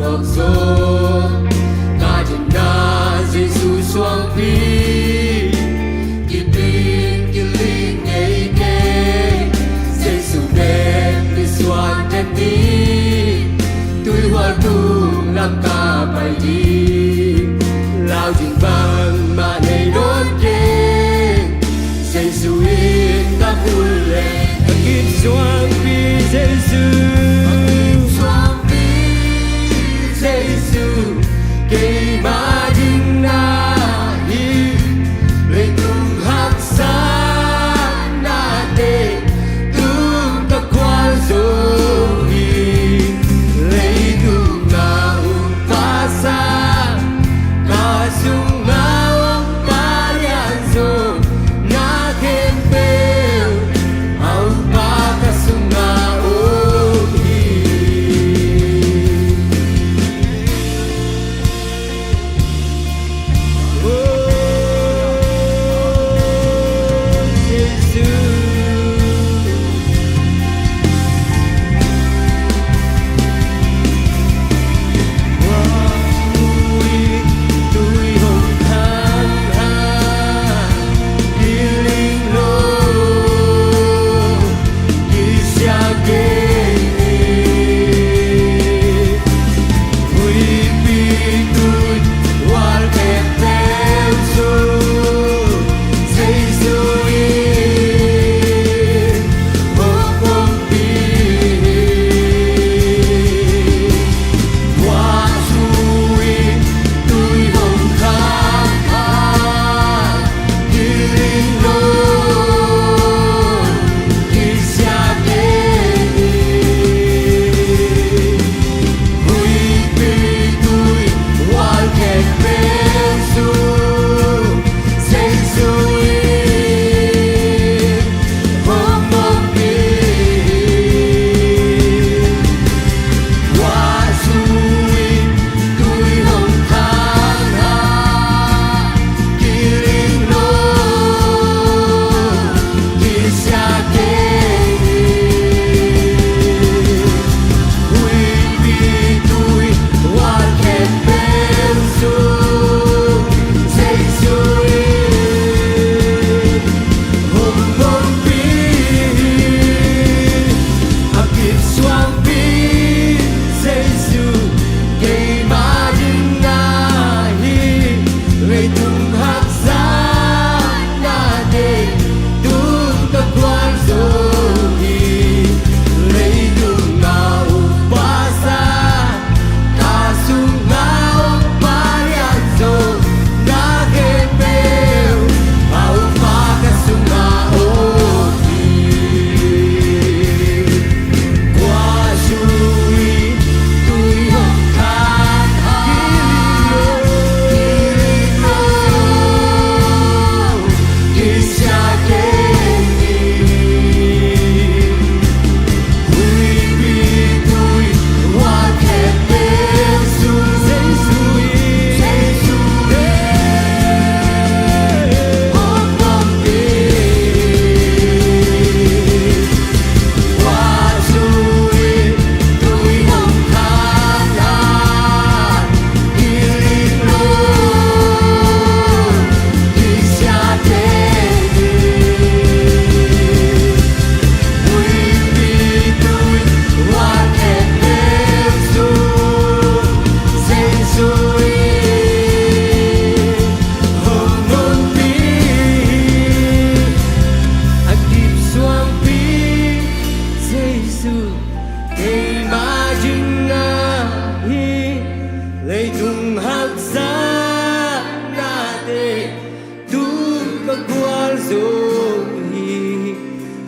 ngọc số ta chân na Giêsu xoang phi kịp tin kịp linh ngày kê Giêsu đem đi xoan chân đi tôi hoa tu làm ta bài đi lao trình bằng mà ngày đốt trên Giêsu yên ta vui lên kịp xoang phi Giêsu cây ba dinh na hi lấy tung hạt sa na tê tung ta qua rồi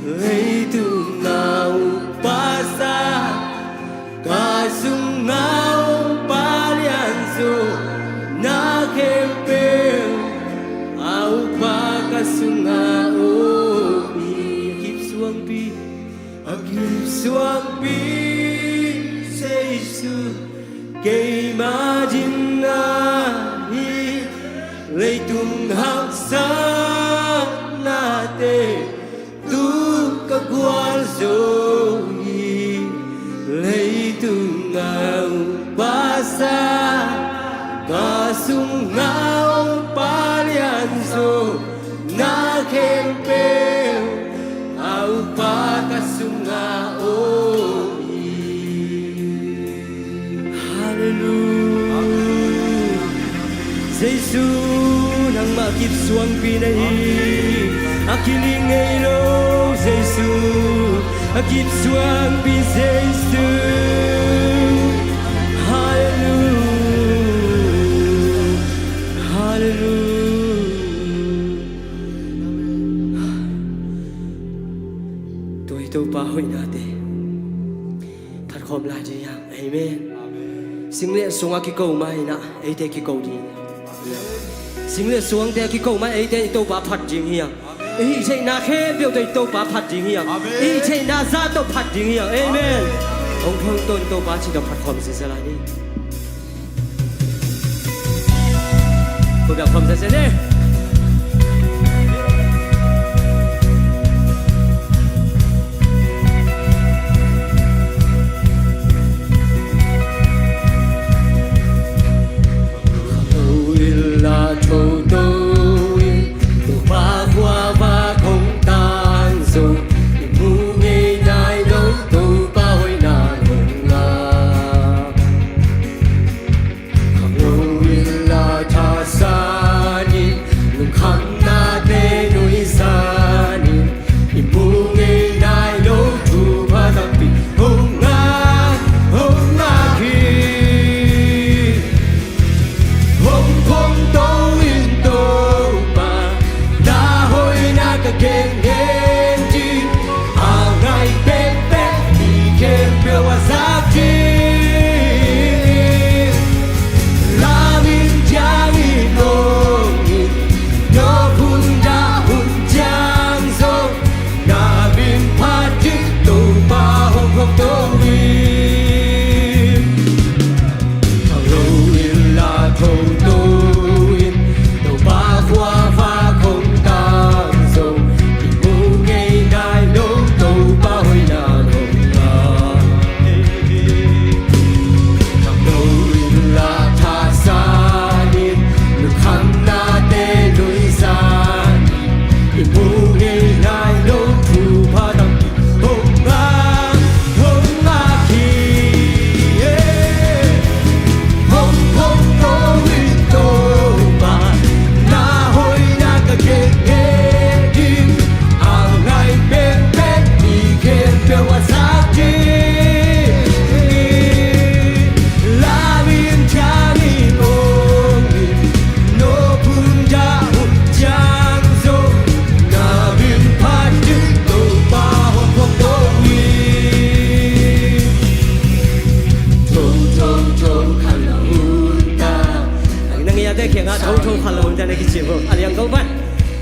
lấy tung na pa sa ka sung na pa lian zo na kem pel au pa ka sung na o hi Suang pi Giêsu cây ma jin na hi lấy tung hak sa na te tu ka gwal zo hi lấy tung ngau pas sungao palianzo na kempel au pakasungao. Hallelujah. Giêsu nang makip suang pinahi akiling ngayo Giêsu akip suang pin Giêsu. Hallelujah. Hallelujah. Tôi pa hoi natin thật khom lại cho yang. Amen. Sinh lệ xuống cái cầu mai nè ấy thế cái cầu gì sinh lệ xuống thế cái cầu mai ấy thế tôi把phát triển hiang ấy thế na khe biểu tôi把phát triển hiang ấy thế na ra tôi phát triển hiang. Amen. Ông phương tôi把chỉ được phát khom sẽ lại đi tôi được khom sẽ đi.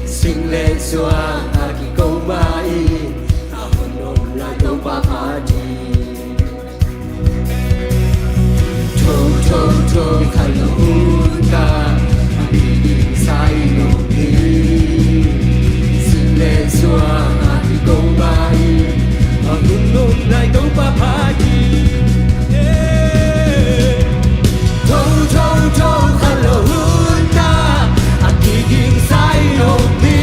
Sinh lên xóa aki câu mai ahon non lại đâu ba party Châu châu châu khai lo unta đi sai lo đi sinh lên xóa aki câu mai ahon non lại đâu ba party Châu châu châu khai lo unta aki sai lo đi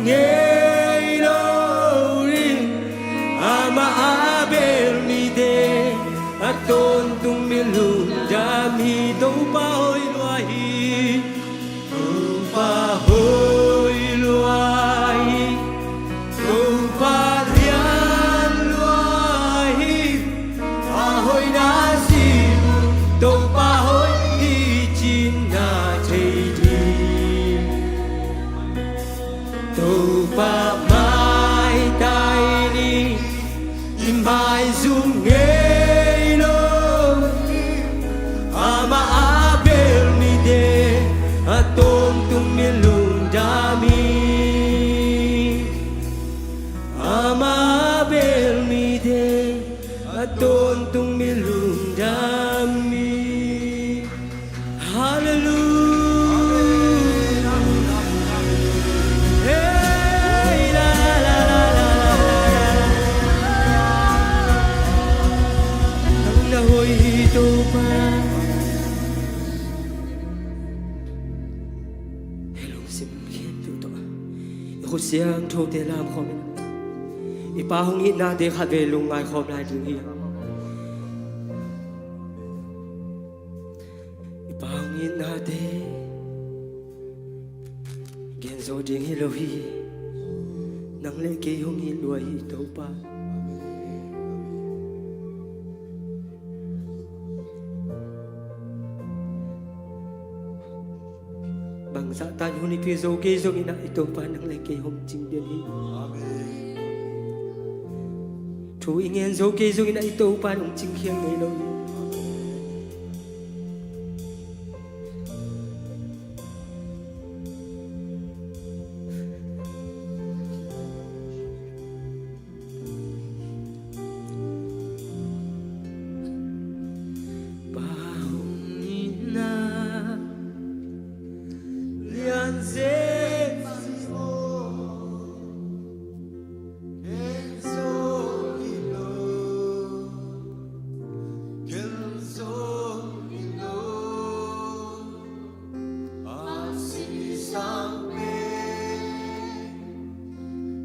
ngaylori ama abel mi de aton tung milun jam hi do pa hoi loahi do pa hoi loahi do pa lian loahi a hoi na si do pa hoi di chin na chei di do pa mai tai ni mai zum ngei lo ama abel mi de atom tung milun dami ama abel mi de atom tung milun dami hallelujah hey la la la la ang nahoy ito pa hello sim khen tu to ko siang tho te lam khom ipa hong hi na de kha ve lung ngai khom lai ding hi ipa hong hi na de gen zo ding hi lo hi nang le ke hong hi lo hi to pa bằng dạ tan hôn ni kia dâu kia dâu ina ito pa nang le ke hong ching den hi thu ingen dâu kia dâu ina ito pa nong ching khiang nei lo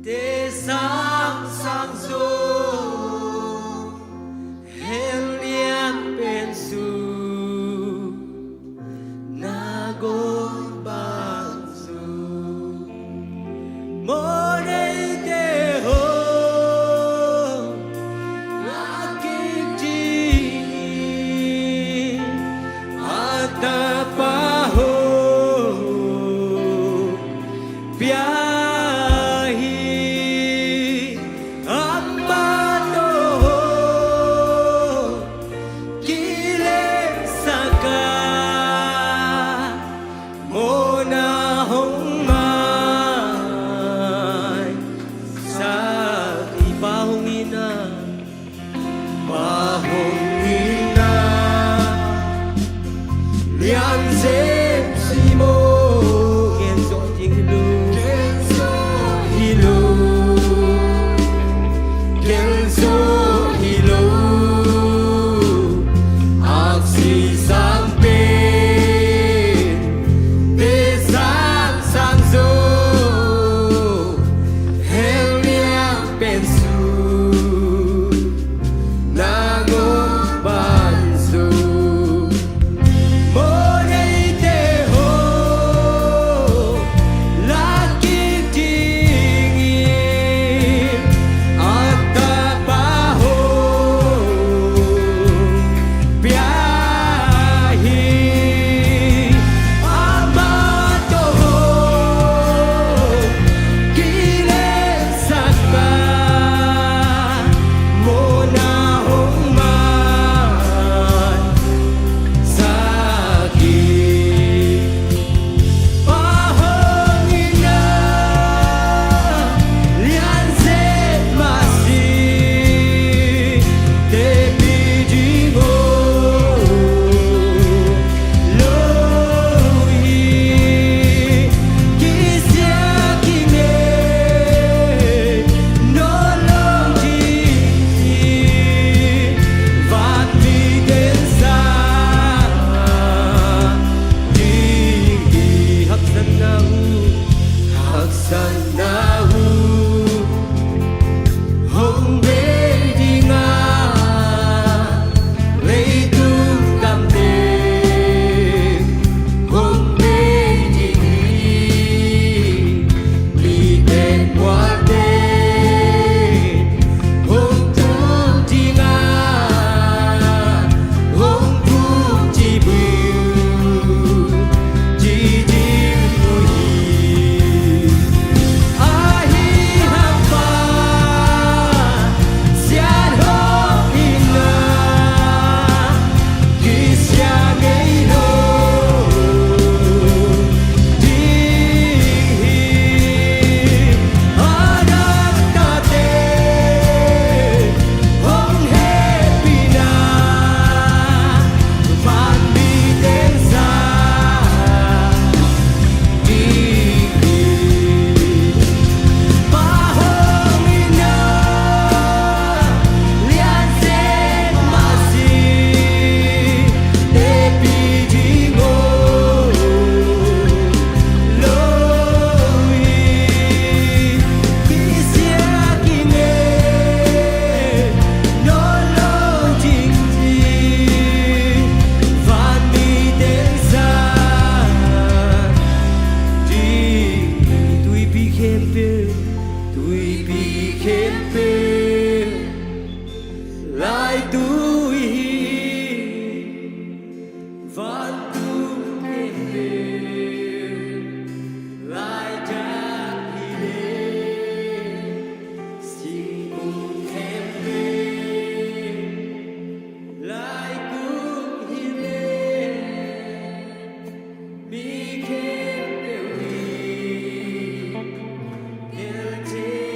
te sang sang zo hel lian pen su na go bang su mo nei te ho la kim ji ata pa ho pia Amba bị khen phê lại tôi vẫn tu khen phê lại trả đi lên xin cùng khen phê lại cùng hi lên bị khen đều đi đều thế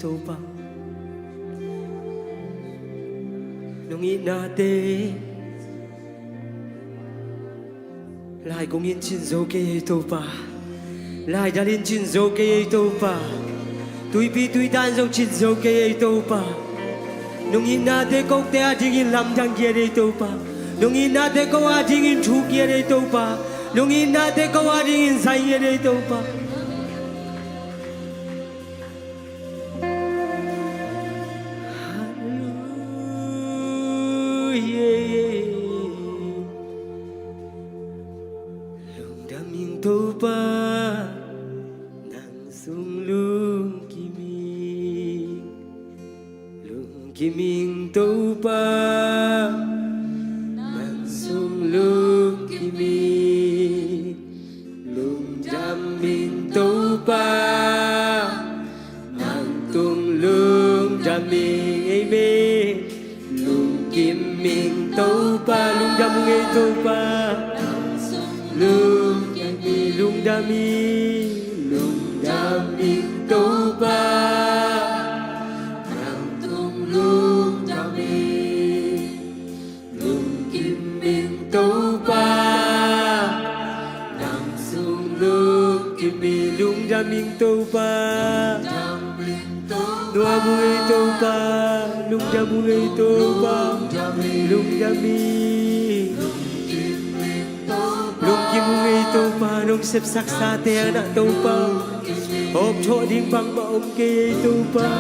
toba nung inate lai kong in chinzo ke toba lai dalin chinzo ke toba tui pi tui dan zo chinzo ke toba nung inate kong te ading lam dang ke toba nung inate ko ading thu ke toba nung inate ko ading sai ke toba toba nang sung lung kiming toba nang sung ดำไงตัวป่าลุงลุงดำมีลุงดำมีตัวป่าลุงดำมีลุงกิมมิงตัวป่าดังสูงลุงกิมมีลุงดำมิงตัวป่านัวมุยตัวป่าลุงดำมุยตัวป่าลุงดำมีลุงกิมมุยตัวป่าลุงเสพสักษาเตียนะตัวป่าอบโชดิ้งบังบ่อมเกยตัวป่า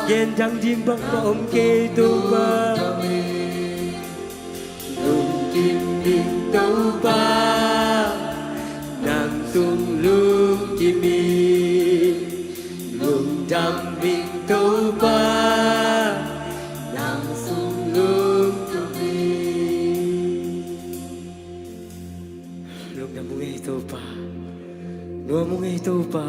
เย็นจังดิ้งบังบ่อมเกยตัวป่าลุงกิมมิงตัวป่าดังตุงลุงกิมมีลุงดำมิงตัวป่าดังสุงลุงกิมมีลุงดำมุยตัวป่านัวมุยตัวป่า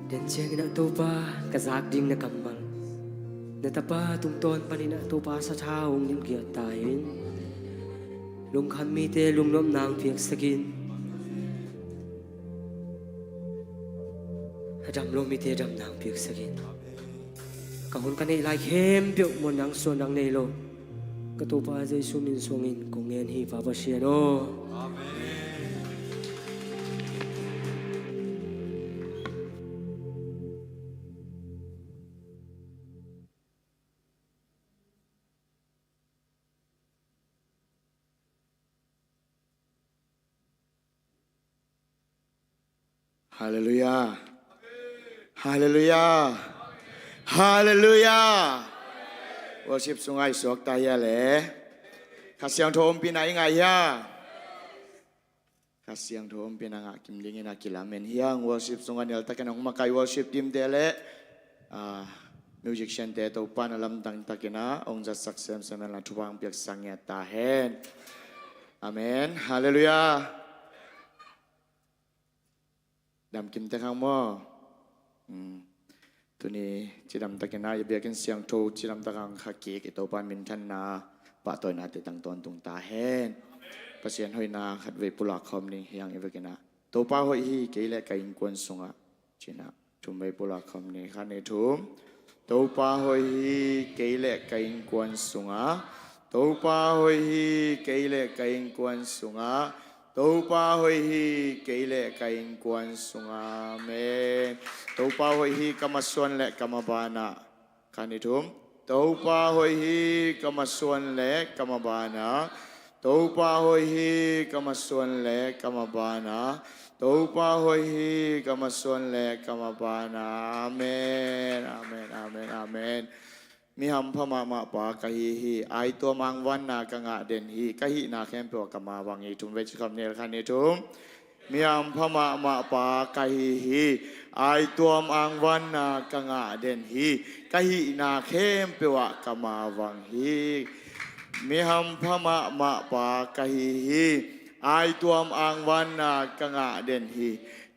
เดินเชียงนักตัวป่ากระซากดิ้งนักกำมังนัตป่าตุงตอนปนินักตัวป่าสะท้าองยิ้มเกียรตายลุงคันมีเตลุงน้มนางเพียงสกินดำลงมีเตดำนางเพียงสกินกับคนกันในลายเข้มเปียกมนนางส่วนนางในโลกตัวป่าใจสุมินสวงินคงเงินฮีฟ้าประเชียโนฮาเลลูยาฮาเลลูยาฮาเลลูยาวอร์ชิปสุงไอสวกตายาเลข้าเสียงโทมปีไหนไงยาข้าเสียงโทมปีนังกิมลิงินากิลาเมนเฮียงวอร์ชิปสุงไอเนลตะกันองมาไกวอร์ชิปทีมเดเลมิวสิกเชนเตตัวปานลำดังตะกินะองจัดสักเซมเซมันลาทุวังเปียกสังเกตาเฮนอาเมนฮาเลลูยาดำกินแต่ข้างหม้อตัวนี้จีดำตะกินนาอย่าเบียกันเสียงโทจีดำตะกังขักเกกตัวปานมินทันนาปะตัวนาติตังตอนตุงตาแห้นประเสียนหอยนาขัดเวปุลาคอมนี่ยังอีเวกินะตัวป้าหอยฮีเกยและไก่กวนสงะจีนะทุ่มเวปุลาคอมนี่ขันในทุ่มตัวป้าหอยฮีเกยและไก่กวนสงะตัวป้าหอยฮีเกยและไก่กวนสงะตัวป้าหอยฮีเกยและไก่กวนสงะเมนตัวป้าหอยฮีกรรมส่วนและกรรมบานะขันในทุ่มตัวป้าหอยฮีกรรมส่วนและกรรมบานะตัวป้าหอยฮีกรรมส่วนและกรรมบานะตัวป้าหอยฮีกรรมส่วนและกรรมบานะอาเมนอาเมนอาเมนอาเมนมีหำพม่ามาปากะฮีฮีไอตัวมังวันนากะงะเด่นฮีกะฮีนาแคมเปวกะมาวังฮีทุมเวชคำเนรคันนี้ทุมมีหำพม่ามาปากะฮีฮีไอตัวมังวันนากะงะเด่นฮีกะฮีนาแคมเปวกะมาวังฮีมีหำพม่ามาปากะฮีฮีไอตัวมังวันนากะงะเด่นฮี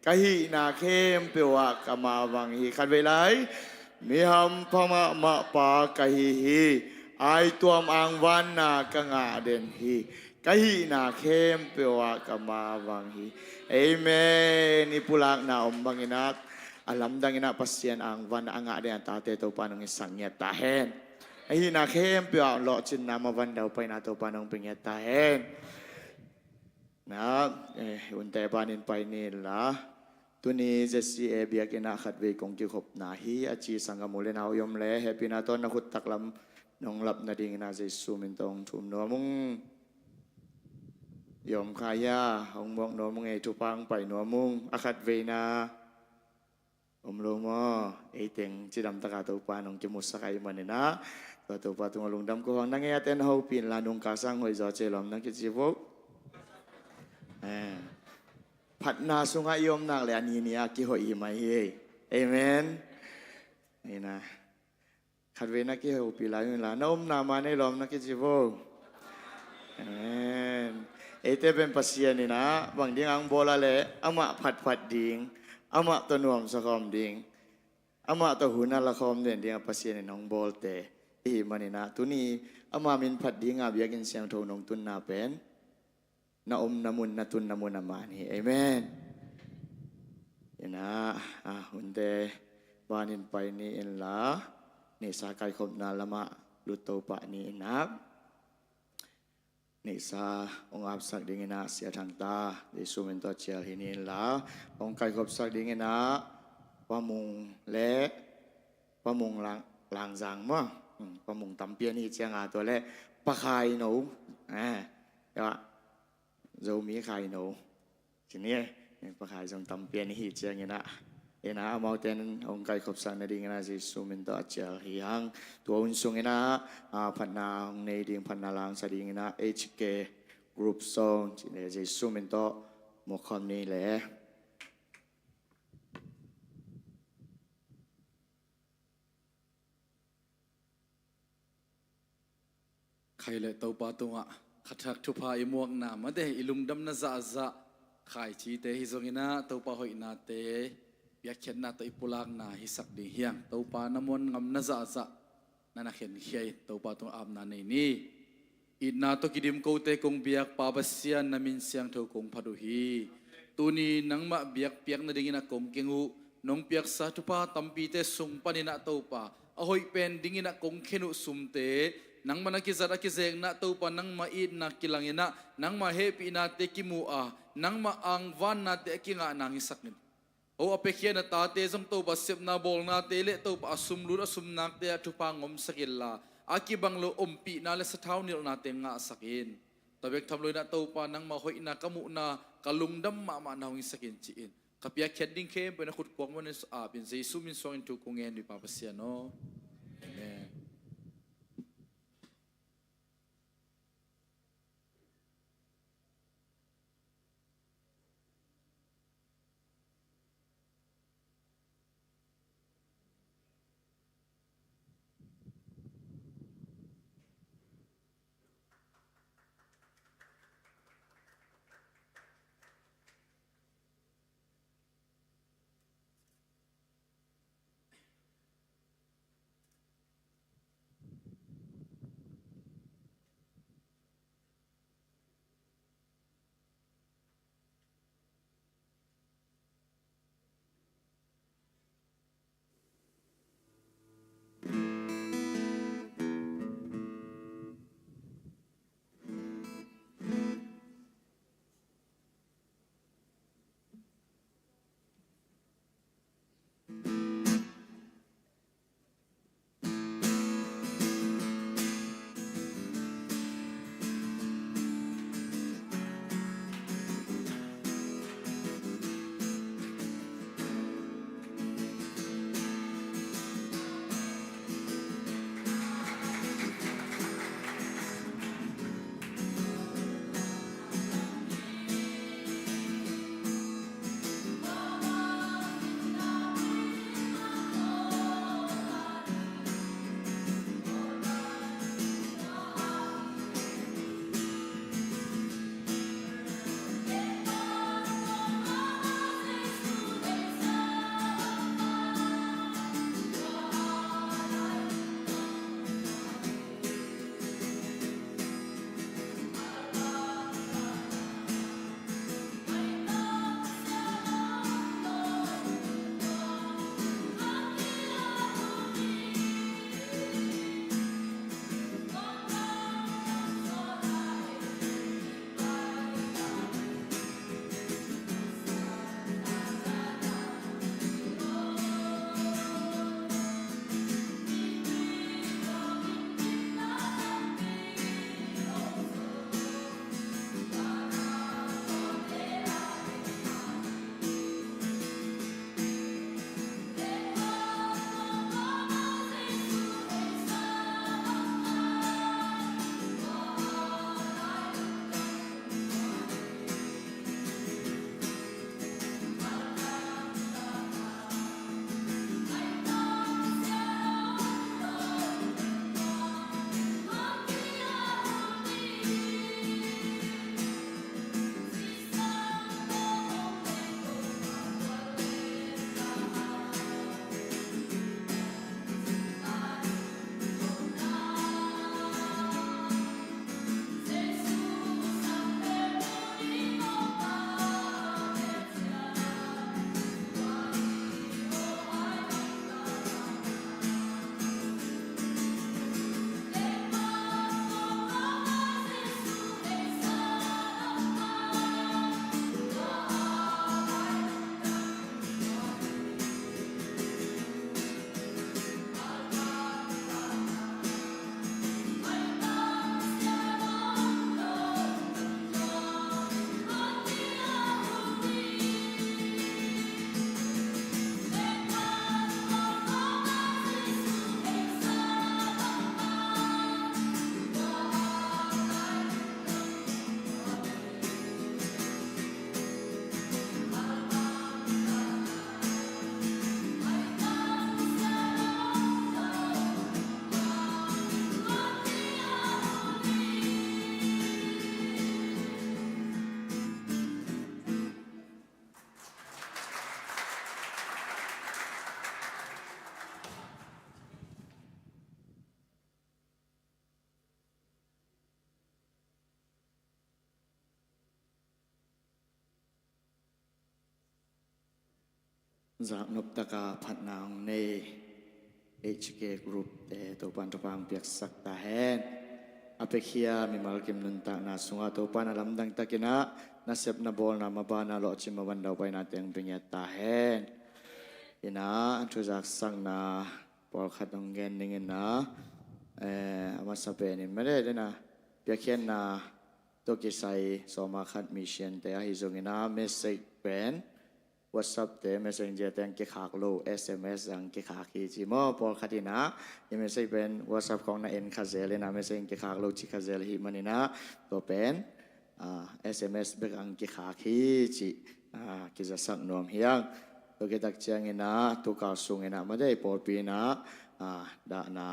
กะฮีนาแคมเปวกะมาวังฮีคันเวไลมีหำพม่ามาปากะฮีฮีไอตัวมังวันนากะงะเด่นฮีกะฮีนาเข้มเปวะกะมาวังฮีเอเมนนี่ปุลักนาอมบังอินักอาลัมดังอินักปัสเซียนอังวันอังะเดียนตาเตตัวปานงสังเงตาเฮนไอฮีนาเข้มเปวะหลอจินนามาวันเดาไปนาตัวปานงเป็นเงตาเฮนนะอุนเตปานินไปนี่ละตัวนี้จะสีเอเบียกินาขัดเวกงกิขบนาฮีอาจีสังกมุเลนเอายมเล่เฮปินาตอนนักขุดตักลำน้องหลับนาดิงนาเจสูมินตองทุ่มนัวมุงยมขายาหงมองนัวมุงเอจุปังไปนัวมุงอาขัดเวนาอมโลมอเอเต็งจีดำตะกาตัวปานองจมุสกายมันนะตัวปาตุงลุงดำก็ห้องนั่งเอเต็นเฮาปินลานุงกาสังหอยจอเจลอมนักกิจิวกผัดนาสุงหายมนางเลยอันนี้เนี่ยกี่หอยมาเฮ้เอเมนนี่นะขัดเวนักกี่หอยปีลาอยู่ละน้อมนามาในลมนักกี่จิโวเอเมนเอเตเป็นปัสเซียนี่นะบางทีอังโบลาเล่อามาผัดดิ่งอามาตัวนวมสะคอมดิ่ง ama to huna la khom den dia pasien nong bol te i manina tuni ama min phat dinga biakin siang tho nong tun na pen na namun na tun namun amani amen ina hunde banin pai ni in la ni sa kai khom na lama luto pa ni inap ni sa ong ap sak dingina sia thang ta di sumen to chial hinin la ong kai khop sak dingina pamung le pamung lang giang mo pamung tampia ni chiang a to le pa khai no ya dâu mía khai no chỉ nghe pa khai dòng tampia ni hi chiang ina ina mau ten ong kai khop sak na dingina si sumen to chial hi hang to un sung ina phan na ong nei ding phan na lang sa dingina HK group song chỉ ne si sumen to mo khom ni leใครเลยตัวปาตัวขัดทักทุพายมวกนามาเดอิลุงดำนาจะขายชีเตฮิซงอินาตัวปาหอยนาเตอยากเขียนนาตัวอิปุลักนาฮิสักดีเฮียงตัวปานมวนงำนาจะนั่นนักเขียนเขียตัวปาตัวอาบนาในนี้อินาตัวกิดิมโกเตกงเบียกปาบัสเซียนนามินเสียงเทวกงพัดุฮีตัวนี้นังมาเบียกเปียกนาดิงินากงเกงูนงเปียกสาทุพาตัมปีเตสุงปานินาตัวปาอหอยเป็นดิงินากงเขนุสุมเตnang manakizat akizeng na to pa nang mait na kilangina nang mahappy na te kimua nang maang van na te kinga nang isaknin o apekya na tate jong to ba sep na bol na te le to pa asumlu asum nak te atupangom sakilla akibanglo ompi na le sa thaw nil na te nga sakin tabek thamloi na to pa nang mahoi na kamu na kalungdam ma nang isakin chiin kapya khedding khem pe na khut kwang mon a bin jesu min song tu kungen ni papasya no amen จากนบตะกาพัดนางใน HK Group แต่ตัวปันตัวปังเปียกสักตาแหนอเปคียมีมาลกิมนุนตานาสุงาตัวปันอาลัมดังตะกินะนาเซบนาบอลนามาบานาโลจิมาวันดาวไปนาเตียงเป็นยตาแหนอินะทุจากสังนาปอลขัดองเงินนิงนะอามาสเปนินไม่ได้เลยนะเปียกเขียนนาตัวกิไซสมาขัดมิเชียนแต่ฮิจงอินะเมสเซจเป็น WhatsApp เตะ Messenger แต่งกิขากโล SMS อังกิขากฮีจิโมพอขัดนะยังไม่ใช่เป็น WhatsApp ของนาเอ็นคาเซลนะไม่ใช่กิขากโลจิคาเซลฮีมันนี่นะตัวเป็นSMS เบกอังกิขากฮีจิกิจะสักนวมเฮียงตัวกิตักเชียงนะตัวกาวสุงนะไม่ได้ปอปีนะดานา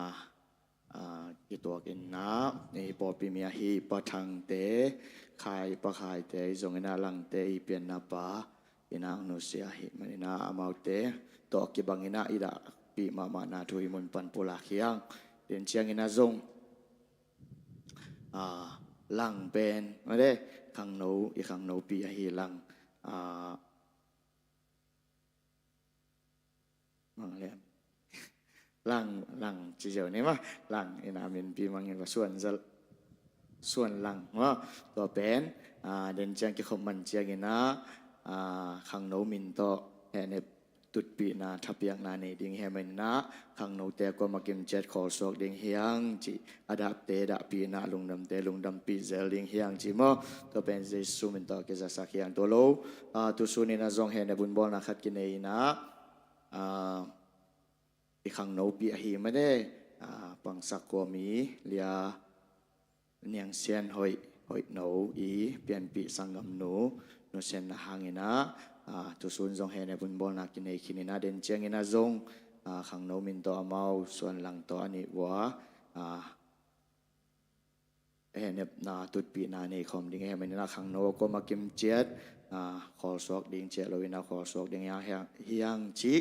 กิตัวกินนะนี่ปอปีมีฮีปะทังเตขายปะขายเตจงนะลังเตอีเปียนนาปาina nusia hi manina amaute to ki bangina ida pi mama na thui mun pan pula khiang den chiang ina zong lang ben made khang no I khang no pi a hi lang mang le lang chi jeu ni ma lang ina min pi mangin waส่วนหลังว่าตัวเป็นเดินจังกิขมันเจียงนะขังโนมินโตแห่ในตุดปีนาทับยังนาในดิ่งแห่มันนะขังโนเตก็มากิมเจ็ดขอสอกดิ่งเฮียงจีอดับเตดะปีนาลุงดำเตลุงดำปีเซลดิ่งเฮียงจีโมตัวเป็นเจสุมินโตเกจะสักเฮียงตัวโลตัวสุนินาจงแห่ในบุญบอลนะขัดกินเองนะอีขังโนปีอหิไม่ได้ปังสักกัวมีเลียเนียงเซียนหอยหนูอีเปลี่ยนปีสังกำหนูนุเซนนะหางินะตุสุนจงเฮในบุญบอลนักกินเอคินินะเดินเจียงอินะจงขังหนูมินตัวเมาส่วนหลังตัวอันนี้ว่าเห็นนาตุดปีนาในคอมดิ้งเฮมันนะขังหนูก็มากิมเจ็ดขอสอกดิ้งเจลวินาขอสอกดิ้งยังจี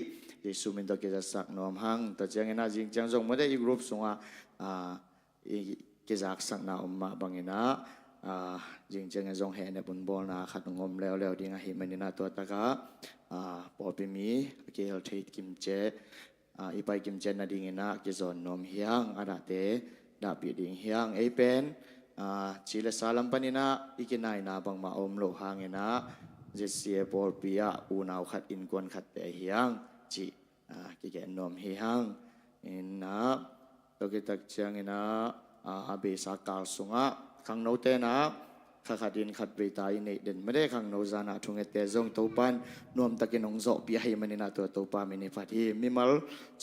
ดิสุมินตัวเกจะสักนอมหังแต่เจียงอินะจริงจังจงไม่ได้อีกรูปสงกิจากสักนาอมมาบังอินะจริงจังจงเห็นในบุญบอลนะขัดงมแล้วดิ้งหิมันนี่นะตัวตะกะปอปิมีเกลเทกิมเจอีไปกิมเจนะดิ้งนะกิจอนนมเฮียงอาดาเตดาปีดิ้งเฮียงเอเป็นจิเลสาลัมปนินะอีกินายนาบังมาอมโลหางนะเจสเซียปอลปียะอูนาวขัดอินกวนขัดเตเฮียงจิกิเกนนมเฮียงอินนะตัวกิตักเชียงนะอาเบสากาลสุงะขังโนเตนะขัดดินขัดเบตายในเด่นไม่ได้ขังโนจานาทุงเตจงตัวปันนวมตะกินงโจปีให้มันนาตัวปามินิพัทีมิมัล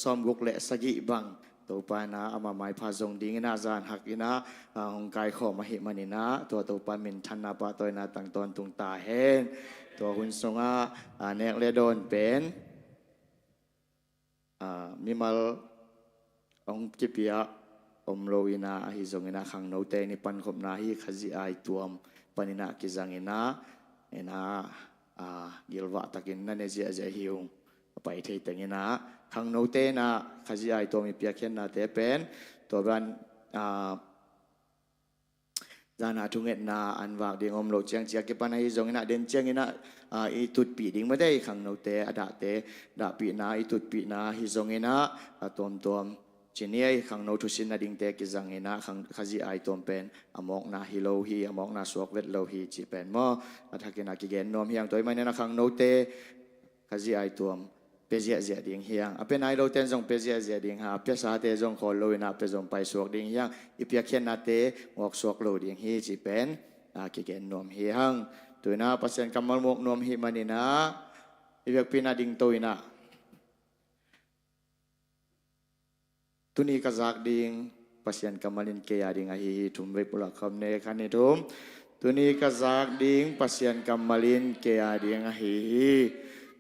ซอมกุกเละสกิบังตัวปานะอามาไม้พาจงดิ้งนาจานหักอินะหงกายขอมาหิมันนะตัวปามินทันนาปาตัวนาตั้งตอนตุงตาเฮนตัวคุณสงะเนกเลโดนเป็นมิมัลองกิปิยะอมโลวินาฮิจงอินะขังโนเตนิปันขบนาฮิขจิไอตัวมปนินะกิจังอินะกิลวะตะกินนั่นเอเจเจฮิวไปเทตังอินะขังโนเตนะขจิไอตัวมีเปียกเข็นนาเตเป็นตัวบันจานาทุงเอ็ดนาอันวากดิ่งอมโลเจียงเจียกิปันฮิจงอินะเดินเจียงอินะอีตุดปีดิ่งไม่ได้ขังโนเตอดาเตดาปีนาอีตุดปีนาฮิจงอินะตัวจีนี่ขังโนทุสินนาดิ่งเตกิจังเงินะขังขจิไอตัวเป็นอมอกนาฮิโลฮีอมอกนาสวกเวทโลฮีจีเป็นมอถ้ากินนักกิเกนนอมเฮียงตัวมันเนี่ยนะขังโนเตขจิไอตัวเปเจียเจียดิ่งเฮียงเป็นไอโลเตนจงเปเจียเจียดิ่งหาเปียสาเตจงขอโลนะเปจงไปสวกดิ่งเฮียงอีเปียเขียนนาเตหอกสวกโลดิ่งฮีจีเป็นกิเกนนอมเฮียงตัวน่าปัสยันกำมลมกนอมฮีมันนี่นะอีเปียปีนาดิ่งตัวน่ะตุนีกษักดิ่งpasien kamalin kaya ding ahi tum ve pula khamne khane tum tuni kazak ding pasien kamalin kaya ding ahi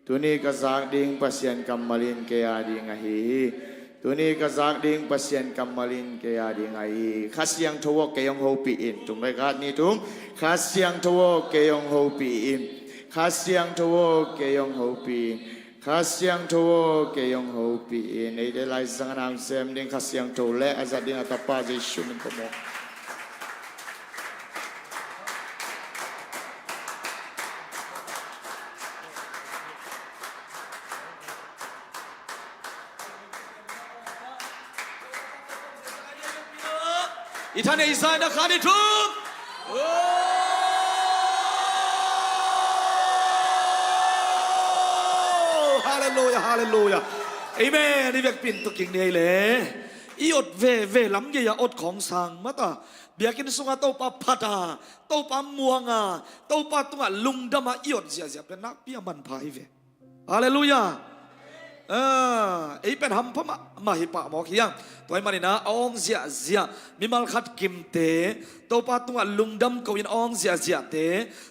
tuni kazak ding pasien kamalin kaya ding ahi tuni kazak ding pasien kamalin kaya ding ahi khasyang thowo kayong ho pi in tum ve khat ni tum khasyang thowo kayong ho pi in khasyang thowo kayong ho pi khasyang thowo kayong ho pi in ei de lai sang nam sem ding khasyang tho le azat ding atapa jesu min komo อีท่านในอิสราเอลนะขาดิทุบฮาเลลูยาฮาเลลูยาเอเมนนี่เบียกปินตุกิงเนี่ยเลยอีอดเวล้ำเยียอดของสังมาตาเบียกินสุงาโตปาพัดาโตปามัวงาโตปาตุงาลุงดามาอีอดเสียเป็นนักเปียมันพายเวฮาเลลูยาไอ้เป็นหำพมาหิปะหมอกยังตัวมันนี่นะองเสียมีมัลขัดกิมเตโตปาตุงาลุงดำเขาอินองเสียเต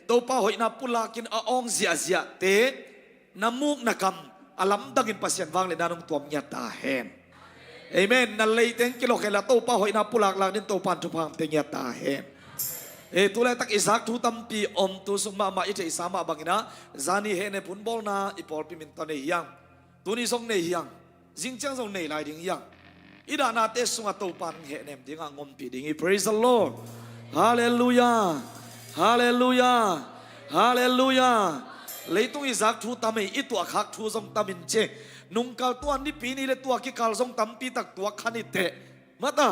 โตปาหอยนาปุลากินองเสียเตน้ำมูกนักำอลัมดังอินปัสยันวางเลยนานงตัวมีตาเห็นเอเมนนั่นเลยเต็งกิโลแค่ละโตปาหอยนาปุลากลางนินโตปันทุพังเต็งยาตาเห็นตัวแรกตักอิสักทุตัมปีอมตุสุมาอิเทอิสามาบังนะจานี่เห็นในพุนบอลนาอีปอลพิมินตอนนี้ยังตัวนี้ส่งในยังจิงจังส่งในลายดิ้งยังอีดานาเตสุงาโตปันเห็นเนมดิ้งงอมปีดิ้ง praise the Lord hallelujah hallelujah hallelujahเลยต้องอิสักทุตามอีตัวขักทุส่งตามินเจนุ่งกาลตัวนี้ปีนี้เลยตัวกิกาลส่งตามปีตักตัวขันิเตมาตา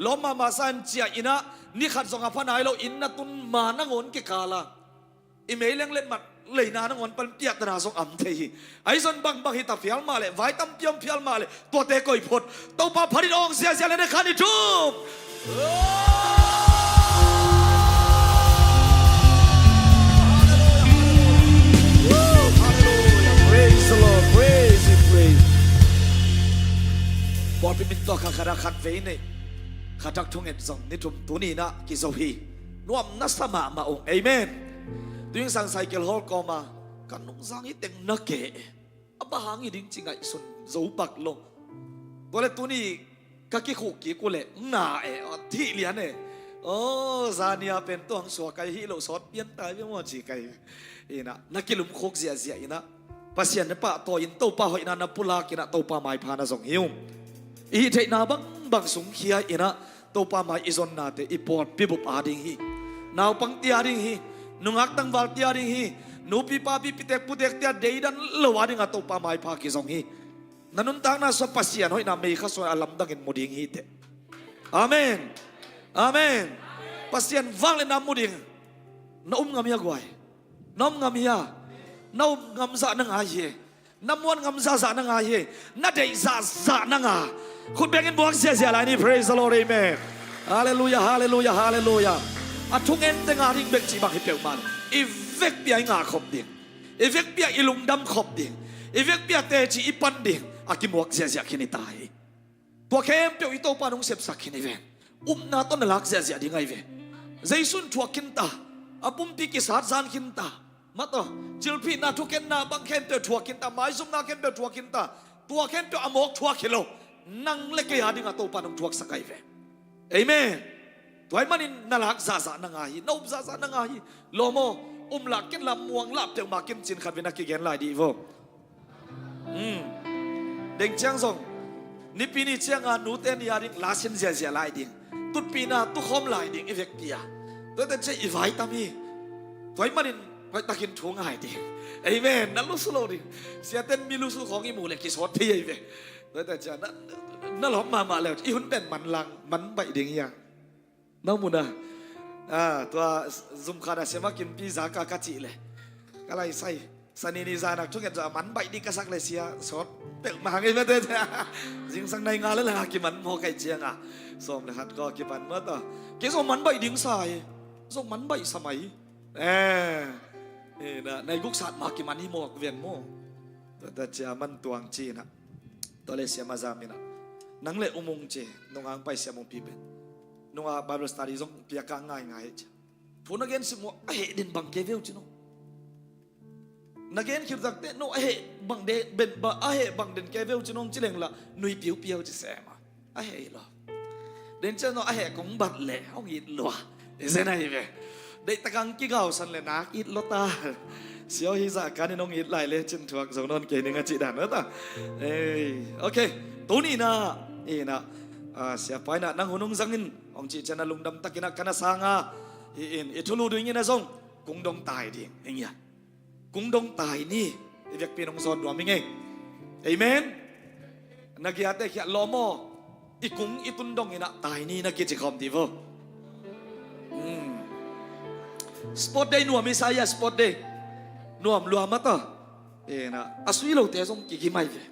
ล้มมาสันเจียอินะนี่ขัดส่งอภันายเราอินนะตุนมานั่งงนกิกาละอีเมลเล่นมัดเลยนานั่งงนปันเปียกตนาส่งอัมเทยไอ้ส่วนบังฮิตาฟิลมาเลยไว้ตั้มเปียมฟิลมาเลยตัวเตะก่อยพดตัวปาพาริดองเสียเลยในขันิทุมบอลเป็นมินตัวขัดขัดเวนี่ขัดทักทุ่งเอ็ดซองนี่ทุ่มตัวนี้นะกิโซฮีนวมนัสมามาองเอเมนตัวยังสังไซเกลฮอลก็มากันนุ่งสังอีเต็งนักเกะอบาหังอีดิ้งจริงไงส่วนจูปักลงตัวเล็กตัวนี้กักกี้ขู่กี้กูเล่หน้าที่เลี้ยนโอ้ซาเนียเป็นตัวหังสัวไก่ฮิโลสอดเปลี่ยนตายไม่หมดจีไก่นะนักกิลุมโคกเสียนะปัสยันเนี่ยปะตัวอินโตปะหอยนานาปุลากินะโตปะไม้พานาส่งหิวอีเทนาบังสุงเขียอินะโตปามาอิซอนนาเตอีปอดปิบุปอาดิงฮีนาวปังเตียดิงฮีนุงักตังวัลเตียดิงฮีนูปีปาปีปิเตกปุเตกเตียเดย์ดันเลวาดิงาโตปามาอิพากิซองฮีนันุนตังนาสปัสยันหอยนาเมฆสวนอลัมดังอินมุดิงฮีเตอาเมนอาเมนปัสยันวังเลนามุดิงน้องงามยากวยน้องงามยาน้องงามซานังอาเยน้ำมันงามซานังอาเยน่าเดย์ซานังอาคุณเบงินบวกเสียอะไรนี่ praise the Lord amen hallelujah hallelujah hallelujah อาทุกเอ็นแต่งาริ่งเบกจีบังให้เปลี่ยนมันอีเวกเปียงาขบดิ่งอีเวกเปียอีลุงดำขบดิ่งอีเวกเปียเตจีอีปันดิ่งอากิมวกเสียขินิตายตัวเข้มเปียวอีโตปานุงเสพสักขินิเวนนาต้นหลักเสียดิ่งไงเวนใจสุนทัวกินตาอาปุ่มปีกิสาดจานกินตามาต่อจิลพีนาทุกเอ็นนาบังเข้มเปียวทัวกินตาไม้ซุ่มนาเข้มเปียวทัวกินตาตัวเข้มเปียวอมกทัวกิโลนั่งเล็กยาดิ่งตัวปานุงทวกสักไงเวเอเมนตัวไอ้มันนลักซานังอาฮีนอบซานังอาฮีโลโมหลักกินลำมวงลับจังมากินจินขัดเวนักกิเกนลายดีโวเด้งเชียงส่งนี่ปีนี้เชียงอานูเตนยาดิ่งลาเซนเสียลายดิ่งตุดปีนาตุคอมลายดิ่งเอฟเฟกต์เปียตัวแต่เจ้าอีไวตามีตัวไอ้มันไปตะกินทุ่งหายดิ่งเอเมนนั่นลุสโลดิ่งเสียเต้นมีลุสของอีหมูเล็กกิสอดที่ไอ้เวแต่จะนั่นหลอมมาแล้วอีหุ่นเป็นมันลังมันใบเดียงยังน้องมุนะตัวซุมคาดาเสมากินพิซซ่ากากาจิเลยก็เลยใส่สันนิษฐานทุกอย่างจะมันใบดีกระซักเลยเสียสดเปิดมาไงไม่ได้จริงสังในงานแล้วล่ะกินมันพอไก่เจียงส่งนะครับก็กินมันเมื่อต่อกินส่งมันใบดิ้งใส่ส่งมันใบสมัยนี่นะในกุกศาสตร์มากินมันนี่โมกเวียนโมแต่เจ้ามันตัวจีนะตัวเลเสียมาจามินะนังเลอุโมงเจนงอังไปเสียมงปีเป็นนงอาบาเบลสตาร์ดิซงเปียกังง่ายจ้ะพูนักเรียนสิมัวเฮดินบังเกเวลจิโนนักเรียนคิดจากเตโนเฮบังเดเป็นบะเฮบังเดนเกเวลจิโนจิเลงละนุยเปียวจิเสมาเฮละเดนเจโนเฮกงบัดเล่ห้องอิดลัวเดเซนัยเวได้ตะกังกิเกาสันเลยนักอิดลตาเสียวฮิซาการนี่น้องอิดไหลเลยจินทวกสงนนเกนึงอจิดานเนอะตาโอเคตัวนี้นะนะsiapa nak nang hunung zangin ong ci chana lungdam takina kana sanga itulu du ingin azong kungdong tai di ingya kungdong tai ni ivek pinong son dua minge amen nagiate kya lomo ikung itundong ina tayo ni na kichikom divo. Sport day nuam isaya sport day. Nuam luam mata. Na asui lo te song kikimay ve.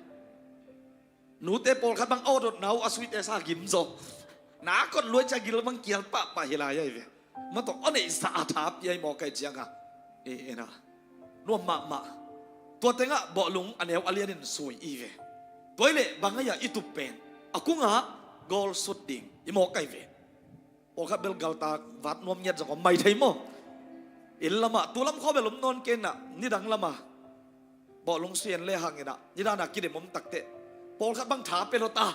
Nu te pol khat bang odot nau asui te sa gim zo. Na kon loi cha gil bang kial pa hilaya ve. Ma to one sa athap yai mo kai chiang ha. Na. Nuam ma. Tua tenga bo lung aneu alianin sui i ve. Toile bangaya itu pen. Aku nga gol shooting imo kai ve. Pol khat bel galta vat nuam nyat jong mai thai mo. Il lama tulam kho belum non ken na ni dang lama bo lung sien le hang ina ni da na kidem mom takte pol khat bang tha pelota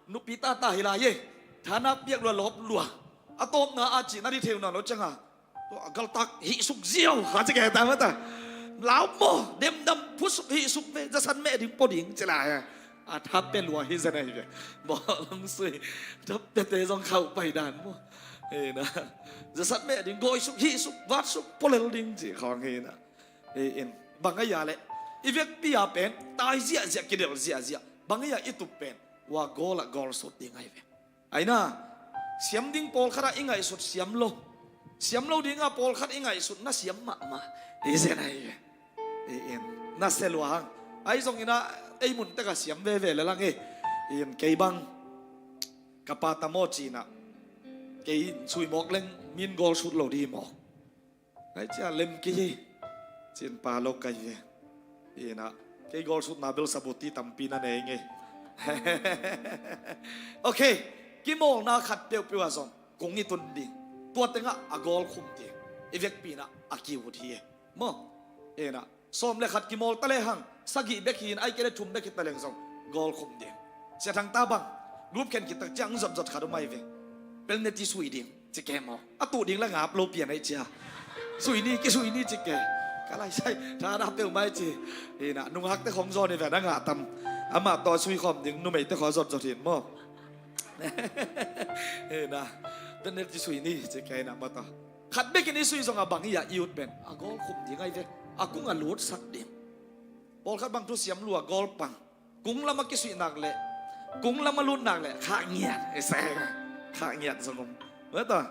nu pita ta hilaye thana piak lo lop lua atop na achi na di theu na lo changa to gal tak hi suk ziau ha che ke ta ma ta lao mo dem dam phusuk hi suk ve ja san me ding poding chela ya a tha pelua hi za nai ve bo lung sui thap te te jong khau pai dan mo naจะสัตว์แม่ดิ่งโกยสุกฮีสุกวัดสุกพลดิ่งจีของเฮนะบางอย่างเลยอีเวกปีอาเป็นตายเสียกิเดลเสียบางอย่างอีตุเป็นว่าโกละโกลสุดดิ่งไงเว้ไอ้น่ะเสียมดิ่งโพลขนาดยังไงสุดเสียมโลดิ่งอ่ะโพลขนาดยังไงสุดน่าเสียมมาเฮ้ยเสียไหนเว้น่าเซลวางไอ้ตรงนี้นะไอ้มุนแต่ก็เสียมเว่แล้วล่ะไงเกย์บังกับปาตาโมจีน่ะเกย์ช่วยหมอกเล่งมินกอลชุดเราดีหมอกไอ้เจ้าเล่มกี้เจียนปลาโลกไก่นะเกย์กอลชุดนาเบลซาบุตีตั้มปีนั่นเองไงโอเคกี่โมงนาขัดเปียวส่งกงนี่ตุนดีตัวเต็งอะกอลคุมดีอีเวกปีนะอากิวทีมั้งนะซ้อมเลยขัดกี่โมงตะเลหังสักกี่เบกินไอ้เกล้ทุ่มเบกิตะเลงส่งกอลคุมดีเสียทางตาบังรูปแขนกิตตะจังจดขาดไม่เวเป็นเนติสุยดิ่งจะแกมอตูดิ่งละงาบโลเปลี่ยนไอ้เจ้าสุยนี่จะแกก็ไรใช่ถ้ารับเตียวไม่จีนะนุ่งฮักแต่ของโซนในแฝงงาตำอามาต่อสุยคอมดิ่งนุ่มไม่แต่ขอสดเห็นมั้งนะเป็นเนติสุยนี่จะแกนะมาต่อขัดเบกินี่สุยส่งอาบังอย่าอิวเป็นอากอลคุมดิ่งไอ้เด็กอากุ้งอาลูดสักเดียมบอลขัดบังทุเสียมลัวกอลปังกุ้งละมากิสุยหนักเลยกุ้งละมาลุ้นหนักเลยข้าเงียบไอ้แสงข้าเงียบสงบเมื่อตอน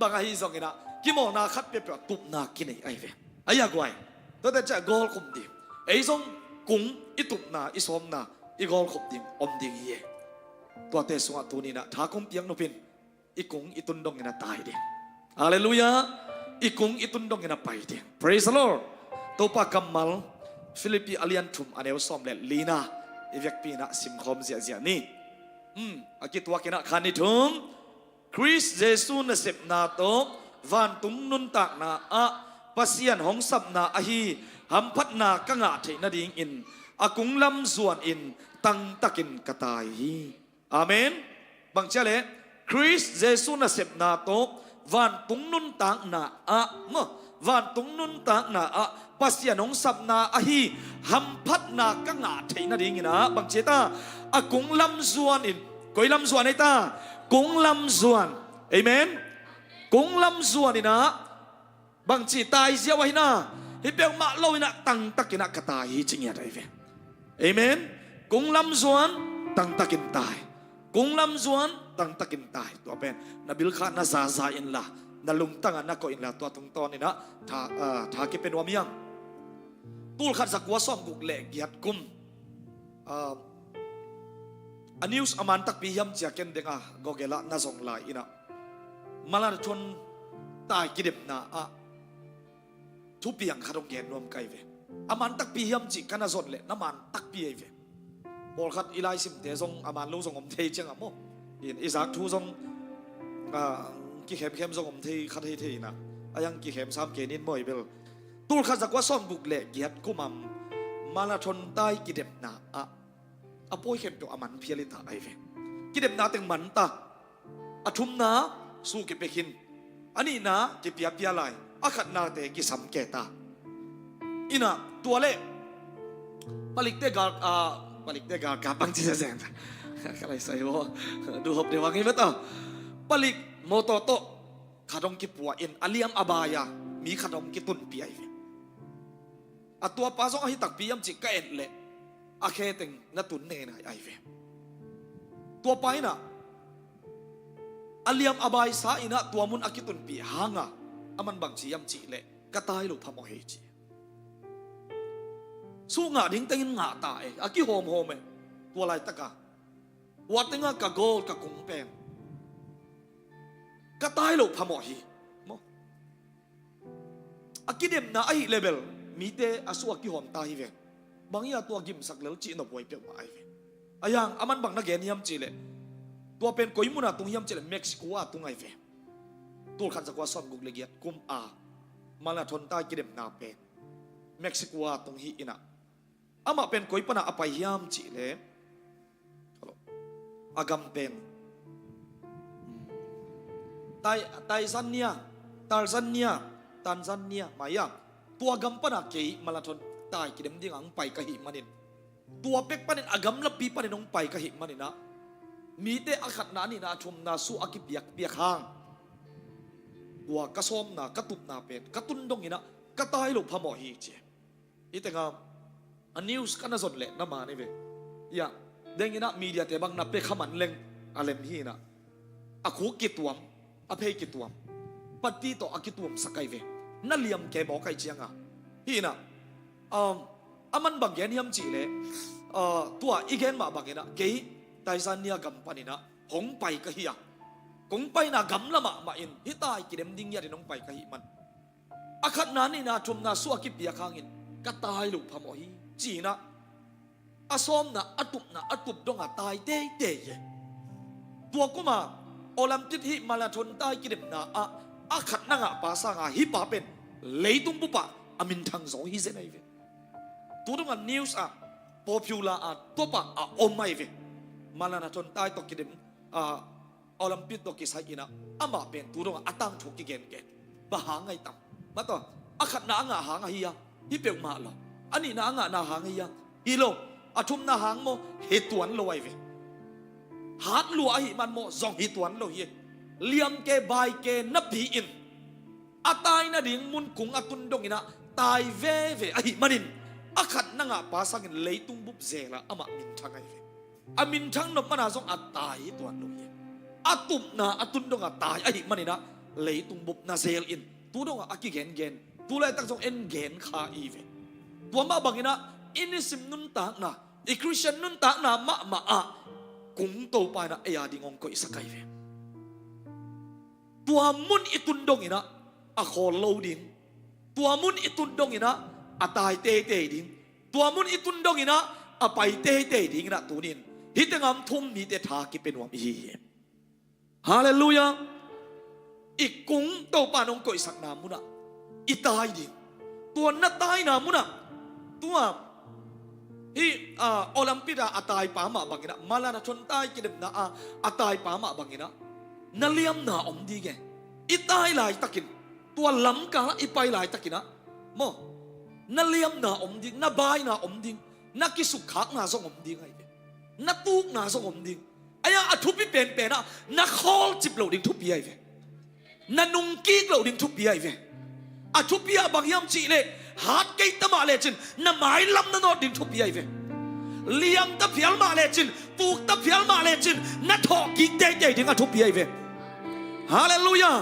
บังไอ้ส่งนี่นะกี่โมงนาขัดเปียตุบนากินไอ้เวไอ้ยากไว้ตัวแต่จะกอลคุมดิ่งไอ้ส่งกุ้งอีตุบนาอีสมนาอีกอลคุมดิ่งอมดิ่งเย่ตัวแต่สวะตัวนี้นะถ้าคุมเปียงนุปินอีกุ้งอีตุนดงนี่นะตายดิ่งฮาเลลูยาอีกุ้งอีตุนดงนี่นะไปดิ่ง praise the Lord ตัวปากกัมมัลฟิลิปปีอาเลียนทุมอันเอวสอมเลลีนาอีเวกปีนะสิมคอมเสียนี่อากิตัวกินะขันนิทุมคริสเยซูนะเสพนาโตวันตุงนุนตักนาอะปัสยันหงสับนาอะฮีหัมพัดนากังอาเทนาดิงอินอากุงลำส่วนอินตังตะกินกตายฮีอาเมนบังเจเลคริสเยซูนะเสพนาโตวันตุงนุนตักนาอะวันตุงนุนตักนาอะปัสยันหงสับนาอะฮีหัมพัดนากังอาเทนาดิงอินบังเจตาอากุงลำส่วนอินกอยลำส่วนไอ้ตากุงลำส่วนเอเมนกุงลำส่วนนี่นะบางจีตายเสียไว้นะฮิเปียงมาโลวินะตังตักินะกตายจริงอย่างไรเวเอเมนกุงลำส่วนตังตักินตายกุงลำส่วนตังตักินตายตัวเป็นนบิลขานนาซาซาอินละนลุงตั้งนักก็อินละตัวตรงตอนนี่นะถ้ากิเป็นวามียังตูลขัดสักวัวซ่อมกุกเละเกียรติกุมอันนิวส์อามันตักพิยมเจียกันเด็กอ่ะก็เกล้าน่าสงลายอินะมาลาชนตายกิเดบนาอ่ะทุบเปียงขาดงเกนรวมไกลเวอามันตักพิยมจิกันน่าสนเลยน้ำมันตักพิยเวบอลขัดอีไลซิมเตะทรงอามันรู้ทรงอมเทจังอ่ะมั้งอิสากทูทรงกี่เข้มทรงอมเทขัดเทนะยังกี่เข้มซ้ำเกนินบ่อยเบลตูลขัดสักว่าซ่อมบุกเละเกียรติกุมัมมาลาชนตายกิเดบนาอ่ะอาป่วยเข้มตัวอามันเพียริตาไอเวกิเดบนาเต็งมันตาอาทุมนาสู้กิเปกินอันนี้นะกิเปียเปียลายอาขัดนาเตกิสัมเกตาอินะตัวเล่ปลิกเตกากับบังจีเซนอะไรใส่วะดูหอบเดี๋ยวว่าไงบ้างต่อปลิกโมโตโตขาดงกิปัวอินอาเลียมอาบายามีขาดงกิตุนเปียเวอาตัวป้าสองอาหิตักปียมจิกเอ็นเล่อาเคติงนัตุนเนนะไอเวตัวไปน่ะ aliam abai sa ina tuamun akitun pi hanga aman bang chi yam chi le katai lo phamo he chi su nga ding tengin nga ta e aki hom hom e tua lai taka watenga ka gol ka kung pen katai lo phamo hi mo akidem na ai level mi te asu aki hom ta hi ve bangia tua gim sak lel chi no boy pe ma ai ve ayang aman bang na gen yam chi le tua pen koi muna tung yam chi le Mexico a tung ai ve tul khan zakwa son guk le giat kum a marathon ta kidem na pen Mexico a tung hi ina ama pen koi pana apai yam chi le agam pen Tanzania maya tua agam pana kei marathon tai kidem ding ang pai ka hi manin tua pek panin agam la pi panin ong pai ka hi manina mi te akhat na ni na thum na su akip piak hang tua kasom na katup na pen katundong ina katai lo phamo hi che itenga a news kana zon le na ma ni ve ya dengina media te bang na pe khaman leng alem hi na akhu kituam aphe kituam pati to akituam sakai ve na liam ke mo kai chianga hi na aman bang gen hiam chi le tua igen ma bang ina ke Tanzania gam panina hong pai ka hiya kong pai na gam lama ma in hitai kidem ding ya dinong pai ka hi man akhat na ni na thum na su akip ya khangin katai lu phamo hi chi na asom na atup dong a tai te ye tua kuma Olympic hi marathon tai kidem na akhat na nga pa sa nga hi pa pen leitung bu pa amin thang zo hi ze nai ve tu dong a news a popular a topa a omai ve marathon tai to kidem Olympic to kisai ina ama pen tu dong atang thuk ki gen ba hangai tam ma to akhat na nga hanga hi ya hi pe ma lo ani na nga na hanga hi ya hi lo athum na hang mo he tuan lo ai ve hat lu a hi man mo zong hi tuan lo hi liam ke bai ke na pi in atai na ding mun kung atun dong ina tai ve a hi manin akhat na nga pa sangin leitung bup zela ama min thangai ve amin thang no mana zong atai tuan lo hi atup na atun dong atai a hi manina leitung bup na zel in tu dong aki gen tu lai tak zong en gen kha i ve tua ma bangina inisim nun ta na i Christian nun ta na ma a kung to pa na aya dingong ko isakai ve tua mun itundong ina a khol lo din tua mun itundong ina atai te din tua mun itundong ina apai te ding na tunin hitengam thum mi te tha ki penwam hi hallelujah ikung to pa nong ko isak na muna itai din tua na tai na muna tua hi Olympia atai pa ma bangina marathon tai kidem na atai pa ma bangina naliam na om di ge itai lai takin tua lam ka ipai lai takina mo naliam na om ding na bai na om ding na kisuk khak na zong om ding ai na tuk na zong om ding aya athupi pen na na khol chip lo ding thupi ai ve na nung ki lo ding thupi ai ve athupi a bangyam chi le hat ke tama le chin na mai lam na no ding thupi ai ve liam ta phial ma le chin tuk ta phial ma le chin na tho ki te ding athupi ai ve hallelujah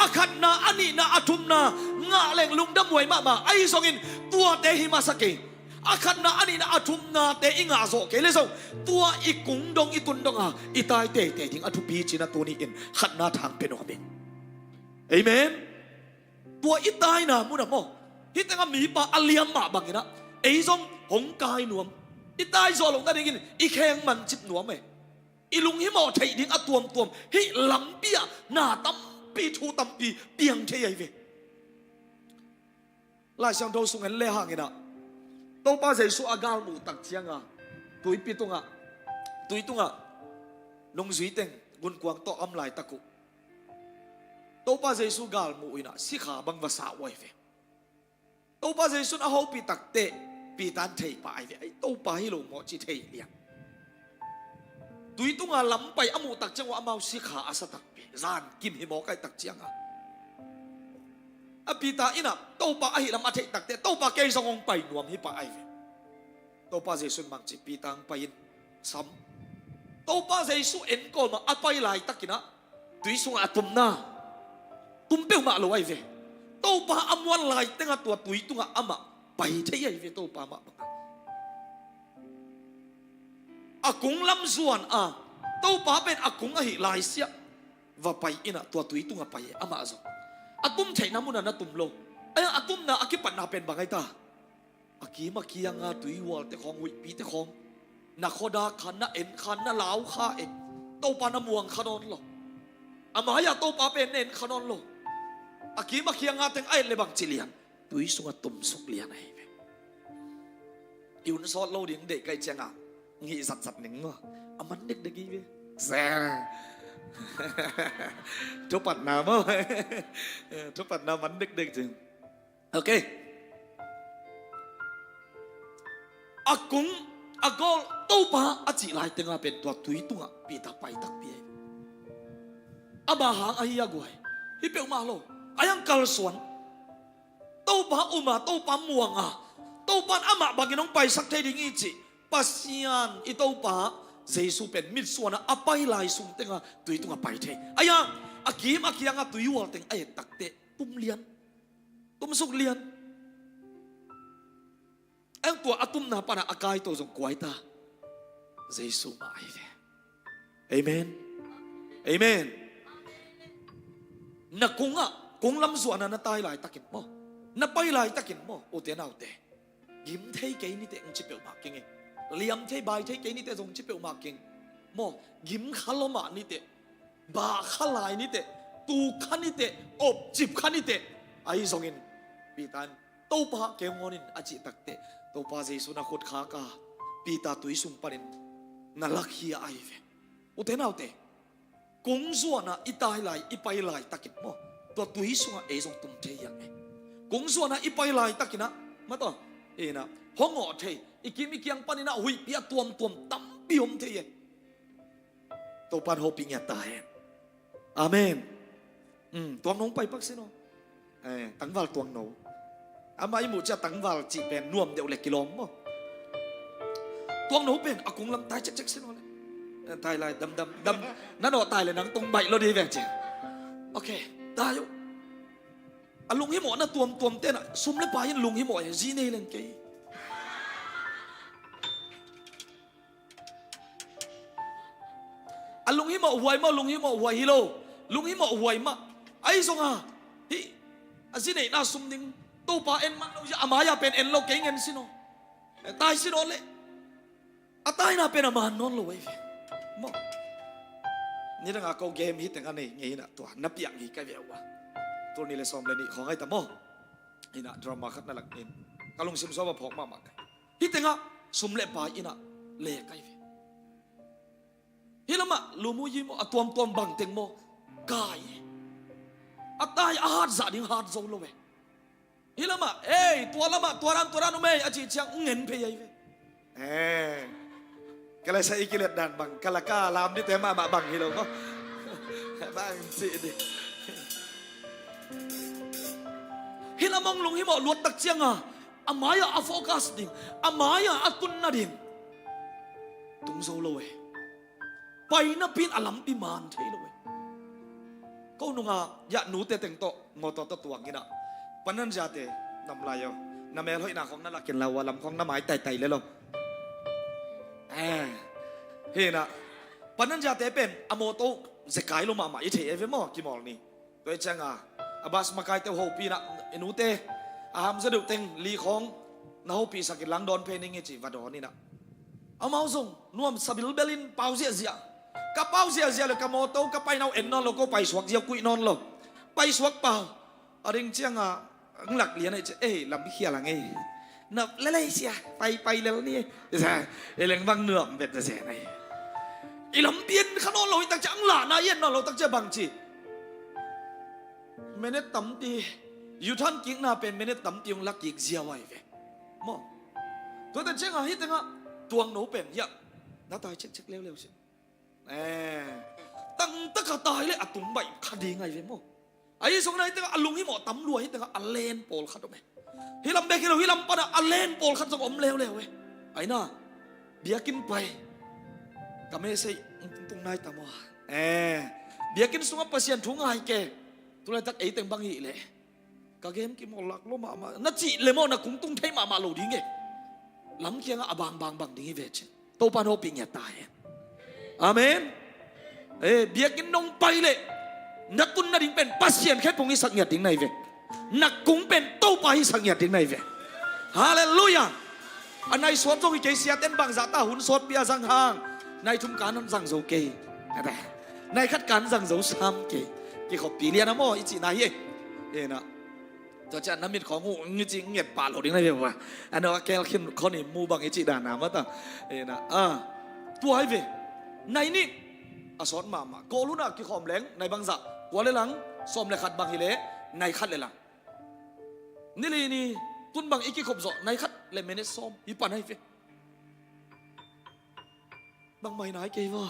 akhat na ani na athum na nga leng lungdam moi ma ai songin tua te hi ma sake akhat na ani na athum na te inga zo ke le so tua ikung dong itun dong a itai te ding athupi china tuni in khat na thang pe no be amen tua itai na mu na mo hitanga mi pa aliam ma bangina ei song hong kai nuam itai zo long ta ding in i kheng man chip nuam me ilung hi mo thei ding atuam hi lam pia na tam pi thu tam pi piang the ai ve lai sang do sung en le hang ina to pa sei su agal mu tak chianga tui pi tunga nong zui teng gun kwang to am lai taku to pa sei su gal mu ina si kha bang va sa wai ve to pa sei sun a ho pi tak te pi tan thei pa ai ve ai to pa hi lo mo chi thei liang tui tunga lam pai amu tak changwa amau si kha asa tak pi zan kim hi mo kai tak chianga apita ina to pa ahi lam athei tak te to pa ke songong pai nuam hi pa ai ve to pa jesun mang chi pitang pain sam to pa jesu en ko ma apai lai takina ตุยสุงอาตุมนาตุมเปียวมาโลไอเวโตปาอมวันลายตั้งตัวตุยตุงอามาไปเที่ยเวโตปามาบังอากุงลำส่วนโตปาเป็นอากุงอหิลายเสียว่าไปอินะตัวตุยตุงไปอามาจงอาตุมใช้น้ำมันนะตุมโลอาตุมนะอากิปันนาเป็นบางไงตาอากีมาเคียงตุยวอลแต่ของวิปีแต่ของนักขดาขันนะเอ็นขันนะลาวข้าเอ็นโตปานม่วงขนนโลอามาอยากโตปาเป็นเอ็นขนนโลอากีมาเคียงแต่งไอเลยบางจิเลียนตุยสุงตุมสุกเลียนไออยู่ในซอสโลดิ้งเด็กไกลเจียงงี้สัตหนึ่งวะมันเด็กๆกี่แซ่ทุกปัดน้ำมั้งทุกปัดน้ำมันเด็กๆจริงโอเคอากุงอากอลตู้ปาอาจิไลตึงเป็นตัวตุยตุงปีตาไปตักเปียอาบาหางอาฮิยากวยฮิเปียวมาโลอายังกัลสวนตู้ปาอุมาตู้ปาม่วงตู้ปาอามาบางอย่างน้องไปสักเทดิ้งอีจิปัสยานอีตู้ปาเจสุเป็นมิดส่วนอาไปลายสุงตึงตุยตุงไปเทอายังอากีมอากียังตุยวอลตึงไอตักเตตุ้มเลียนตุ้มสุกเลียนเอ็งตัวอาตุมนาปานะอากายตัวจงกวยตาเจสุมาไอเวเอเมนเอเมนนักกงลำส่วนนั้นตายหลายตะกินบ่นับไปหลายตะกินบ่โอเตน่าโอเตยิ้มเทยเกยนี่เตองจิเปียวมากเก่งเลี้ยมเทยใบเทยเกยนี่เตจงจิเปียวมากเก่งบ่ยิ้มขัลมานี่เตบาขัลายนี่เตตูขันนี่เตอบจิบขันนี่เตไอ้ทรงอินปีตันโตปะเกมอนินอาจิตักเตโตปะเจสุนักขดขากาปีตาตุยสุงปานินน่าลักฮีไอเวโอเตน่าโอเตกงส่วนอีตายหลายอีไปหลายตะกินบ่ตัวตุยสุงเอจงตุ่มเทียงกงส่วนอีไปหลายตะกินนะมาต่อนะห้องอเทอีกิมิเกียงปานินะหุยเปียตัวมตั้มปีอมเทียตัวปานโฮปิงยาตายอาเมนตัวน้องไปปักเสนอตั้งวัลตัวน้องอามาอิมุจะตั้งวัลจีเป็นนวมเดียวเล็กกิโลมั้งตัวน้องเป็นอากงลำตายจักเสนอเลยตายเลยดำนั่นอตายเลยนังตรงใบเราดีแบบเจ้โอเคตายอยู่ลุงฮิโมนะตัวเต้นซุ่มเล็บปลายันลุงฮิโมอย่างจีเน่เลนเกย์ลุงฮิโมหวยมาลุงฮิโมหวยฮิโลลุงฮิโมหวยมาไอ้สงฮิจีเน่น่าซุ่มนิ่งตัวปลาเอ็นมันเราจะอามายาเป็นเอ็นโลเกงเอ็นสิโนตายสิโนเลยตายน่าเป็นอามานนโลเว้ยมอนี่ตั้งแต่เขาเกมฮิตตั้งแต่นี่นะตัวนับอย่างนี้ก็เยอะวะตัวนี้เลยซ้อมเลยนี่ของไอ้ตาโมนี่นะดราม่าขัดนั่นแหละนี่กำลังซิมซ้อมมาพกมากฮิตตั้งแต่สมเล็บปลายนะเละก็เยอะฮิลามะลูมูยิมตัวบังเต็งโมกายตายอาหารจะดิ้งหาดโซโลเวฮิลามะตัวละมะตัวรันอุเมย์อาจิเชียงเงินเพย์เวก็เลยใช้กิเลสดันบังกะละกาลามนี่แต่มาบังฮิโลก็บังสิดิฮิลามองลงฮิโมลวดตักเชียงอามายาโฟกัสดิ่งอามายาตุนนาดิ่งตุงโซโลเวไปนับพินอลัมปิมานเทโลเวก็นุ่งยะหนูเตเต็งโตงอตตัวงี้นะปันนั้นจะเตนำลายนำเมลให้นาของนั่นละเกินเราว่าลำของน้ำไม้ไต่เลยหรอเฮ้นะปันนั้นจะเตเป็นอโมโตจะกายลงมาหมายเทเอฟมอกี่มอลนี่ตัวเจ้าอาบาสมากายเตโฮปีนะหนูเตอาหามสะดุเต็งลีของนาโฮปีสักหลังโดนเพนิงเงจิวัดดอนี่นะเอามาส่งนวมสบิลเบลินเปาเสียกระเป๋าเสียเลยกระโมโตกระไปเอาเอ็นนอนเราก็ไปสวกเดียวกุยนอนเราไปสวกเปล่าอะไรเจ้าหลักเลี้ยนไอ้ลำพิเขียหลังไงนับเล่เสียไปแล้วนี่ใช่เรื่องบางเนื้อเป็นจะเสียไหนอีลำเบียนขนมเราตั้งจังหลานาเย็นนอนเราตั้งใจบางจีเมเนตตั้มตีอยู่ท่านกิ่งนาเป็นเมเนตตั้มตีงลักกิ่งเสียไว้เว้มอตัวแต่เจ้าฮิตงตัวหนูเป็นเยอะน้าตายเช็คเร็วสิตั้งตะกตายเลยตุ่มใบคดีไงเว้มอไอ้สงนั้นตั้งลุงฮิโมตั้มรวยตั้งอัลเลนโปลขัดไหมฮิลำเบกิโลฮิลำปะอัลเลนโปลขัดสมอมเร็วเว้ไอ้น่าเบียกินไปก็ไม่ใช่ตรงนายตามว่า biakin sunga pasien thunga hai ke tulai tak ei teng bang hi le ka game ki mo lak lo ma na chi le mo na kung tung thai ma lo ding ge lam kiang abang bang bang ding ve chen to pan ho ping ya ta he amen biakin nong pai le na kun na ding pen pasien khe pung hi sak nya ding nai ve na kung pen to pa hi sak nya ding nai ve hallelujah anai sot jong hi ke sia ten bang za ta hun sot bia sang hang nai thum kan nam sang zo ke nai khat kan sang zo sam ke ki khop pi lia na mo i chi na hi na cho cha namitของงูnhư chị nghiệt bà lộ đến đây về anh nói kêu khi con này mua bằng cái chị đàn nào mất à na tua hay về này nè sót mà cô lúc nào cái khom lén này băng dạ quá lấy lắng xòm lại khát bằng gì lẽ này khát lại lắng nè li nè tuân bằng cái khom dọ này khát lại mấy nét xòm ý bàn hay về bằng mày nói kêu vào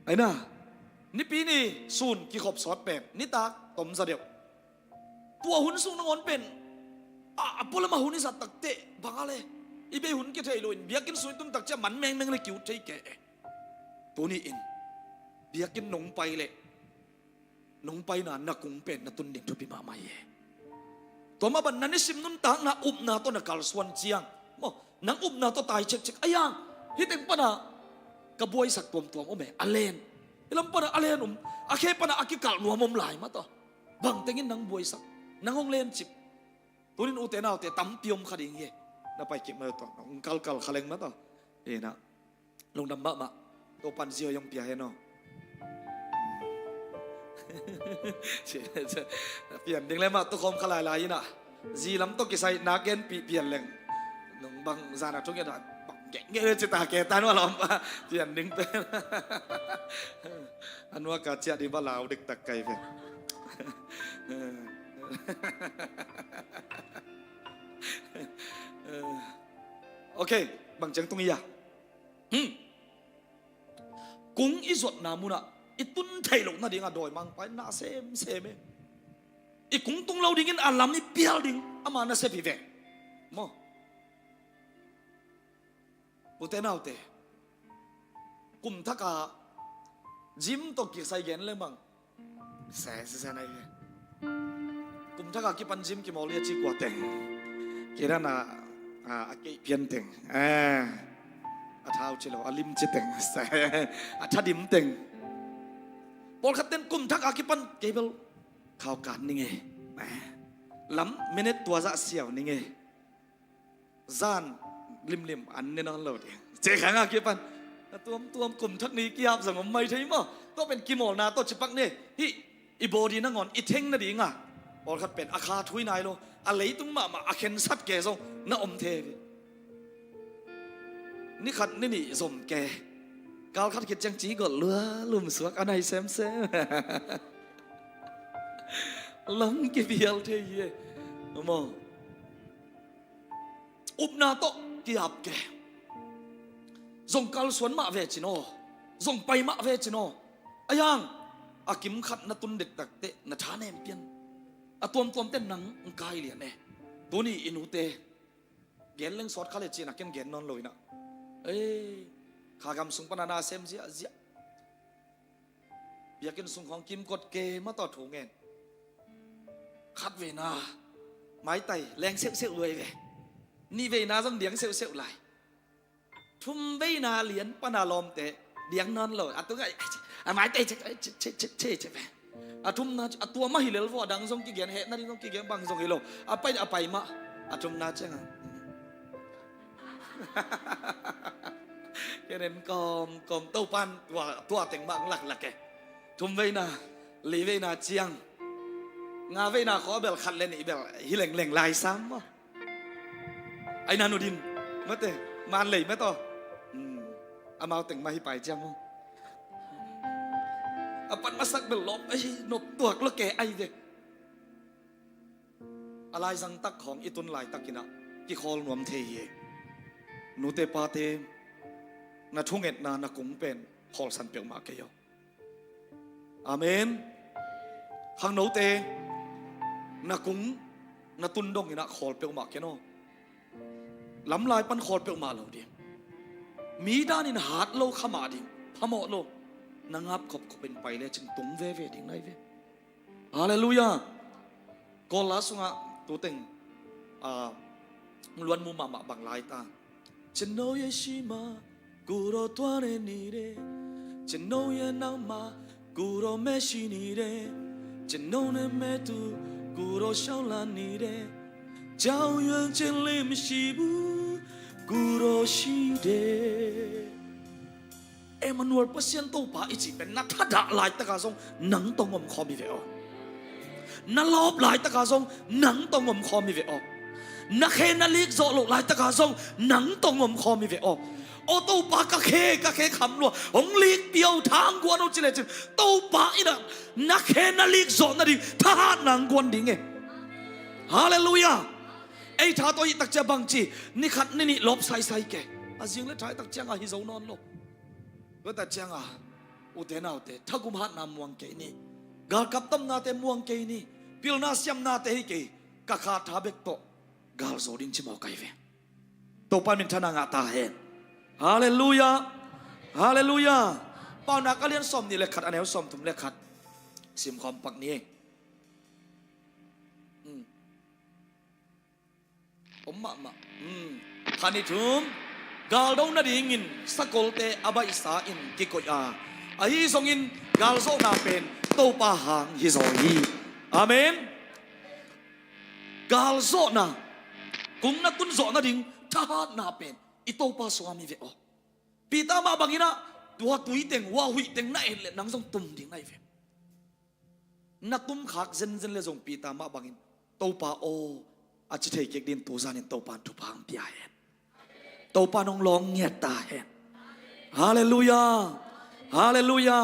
ấy nè nè pi nè sun cái khom sót bèn nè ta tôm ra điệu tua hun sung nong on pen pola ma hun is at takte bangale ibe hun ke thei loin biakin sui tum tak cha man meng meng le kiu thei ke tuni in biakin nong pai na kung pen na tun ding thupi ma mai to ma ban nani sim nun tang na up na to na kal swan chiang mo nang up na to tai chek chek ayang hiteng pa na ka boy sak tom tom o me alen ilam pa na alen akhe pa na akikal nuamom lai ma to bang tengin nang boy sak nang hong len chip tunin ute na te tam tiom khading ye na pai kip ma to nang kal khaleng ma to na long dam ma to pan zio yong pia he no pian ding le ma to khom khalai lai na ji lam to ki sai na ken pian leng nong bang zana thong ya da nghe lên chỉ ta kể ta nói làm tiền đinh tên anh nói cả chuyện đi bao lâu được tắc cây về ok bằng chứng tung ya cũng ít ruột nào mua nè ít tuân thầy lộc na đi ngà đòi mang phải na xem ấy ít cũng tung lâu đi nghe làm ít bial đi ama na sẽ bị về mo bute nào te kum thaka gym to ki sai gen le mang sa này kum thaka ki pan gym ki maulia chi kwa teng kira na ke pian teng thao chi lo alim chi teng sa thadim teng pol khaten kum thaka ki pan cable khao kan ni nge lam minute tua za siao ni nge zan lim ăn nên nó lột chế kháng à kia pan tuom cùng thắc ní kia rằng ông mày thấy mà tôiเป็นkim mol na tôi chỉ bắt nè hi ibody na ngon itheng na di nga or khat pen akha thui nai lo a lei tung ma akhen sat ke zo na om the ni khat ni zom ke kal khat kit chang chi go lua lum suak anai xem lắm cái bial thế ye mo up na to ki ap ke zong kal suan ma ve chino zong pai ma ve chino ayang akim khat na tun det tak te na thane pian atom ten nang kai lian e tuni inute gen leng sort khale chi na ken gen non loina khagam sung panana sem zia biakin sung khong kim kot ke ma to thu ngen khat ve na mai tai leng seu loi ve ni về na dòng điếng sẹo lại thum về na liễn pana lom te điếng non rồi tôi ngay mái tay chết về thum na tua mà hilel vợ đang dòng cái gen hệ na đi dòng cái gen bằng dòng hilo apai mà thum na chăng cái nên com tàu pan tua tiếng mạng lạc kề thum về na lý về na chiang nga về na khó bel khát lên ý bel hileng lai sam mà ai nanu din mate man lei mate amau teng mai pai cham apan masak bel lop ai nop tuak lo ke ai ve alai sang tak khong itun lai takina ki khol nuam the ye nu te pa te na thunget na kung pen khol san pe ma ke yo amen hang no te na kung na tun dong ina khol pe ma ke no lắm lai pan khol pe ma lo đi mỹ đa nín hạt lâu khăm à đi phamo lo นังับขบเป็นไปเลยจึงตุงเวทิ้งได้เวฮาเลลูยาก็ลาสุงะตัวเต็งล้วนมุมาบางลายตาฉันโนยชิมากูรอตัวเรนีเรฉันโนยนามากูรอเมชินีเรฉันโนเนเมตูกูรอชาวลานีเรเจ้ายังเจลิมชิบูกูรอชีเดมันวัวเปอร์เซ็นต์ตัวป่าอีจีเป็นนักทัดดาลายตะกาซงหนังตรงอมคอมีเวอนักลอบลายตะกาซงหนังตรงอมคอมีเวอนักเขนักลิกโซโลลายตะกาซงหนังตรงอมคอมีเวอโอตัวป่ากะเคคำลัวหงลิกเปียวทางกวนเอาจิเลจิตัวป่าอีน่ะนักเขนักลิกโซนั่นดิทหารหนังกวนดิ่งเองฮาเลลูยาไอ้ท่าตัวอีตักเจ้าบังจีนี่ขัดนี่ลบใส่แกอาจิงเล่ท้ายตักเจ้าฮิโซนอนโลก็แต่เจ้าอุเทนเอาเตถ้ากุมหัดนามวงเกนี่กาลกับตั้มนาเตมวงเกนี่พิลนาเซียมนาเตฮิเกกะขาดทับเบกโตกาลโซดินชิมเอาไกเวตัวปามินทนางาตาเฮนฮาเลลูยาฮาเลลูยาเป้านักเรียนสมนี่เลยขัดอันไหนสมถุมเลยขัดสิมความปักนี้ผมมาขันนี่ถุมกาลดงนาดีงินสกอลเตอบัยสาอินกิโกยาอาฮิซงอินกาลโซนาเป็นโตปาหางฮิโซฮีอาเมนกาลโซนากุมนักตุนโซนาดิ่งทหารนาเป็นอิโตปาสวามีเวอปีตามาบังอินะตัวตุยเต็งว่าหุยเต็งน่าเอ็นเลนังซงตุมดิ่งน่าเวนักตุมขักเซนเลยซงปีตามาบังอินโตปาโออาจจะเทเกดินตัวซานินโตปาทุพังพิอาเอ็นโตปานองลองเงียตาเห็นฮาเลลูยาฮาเลลูยา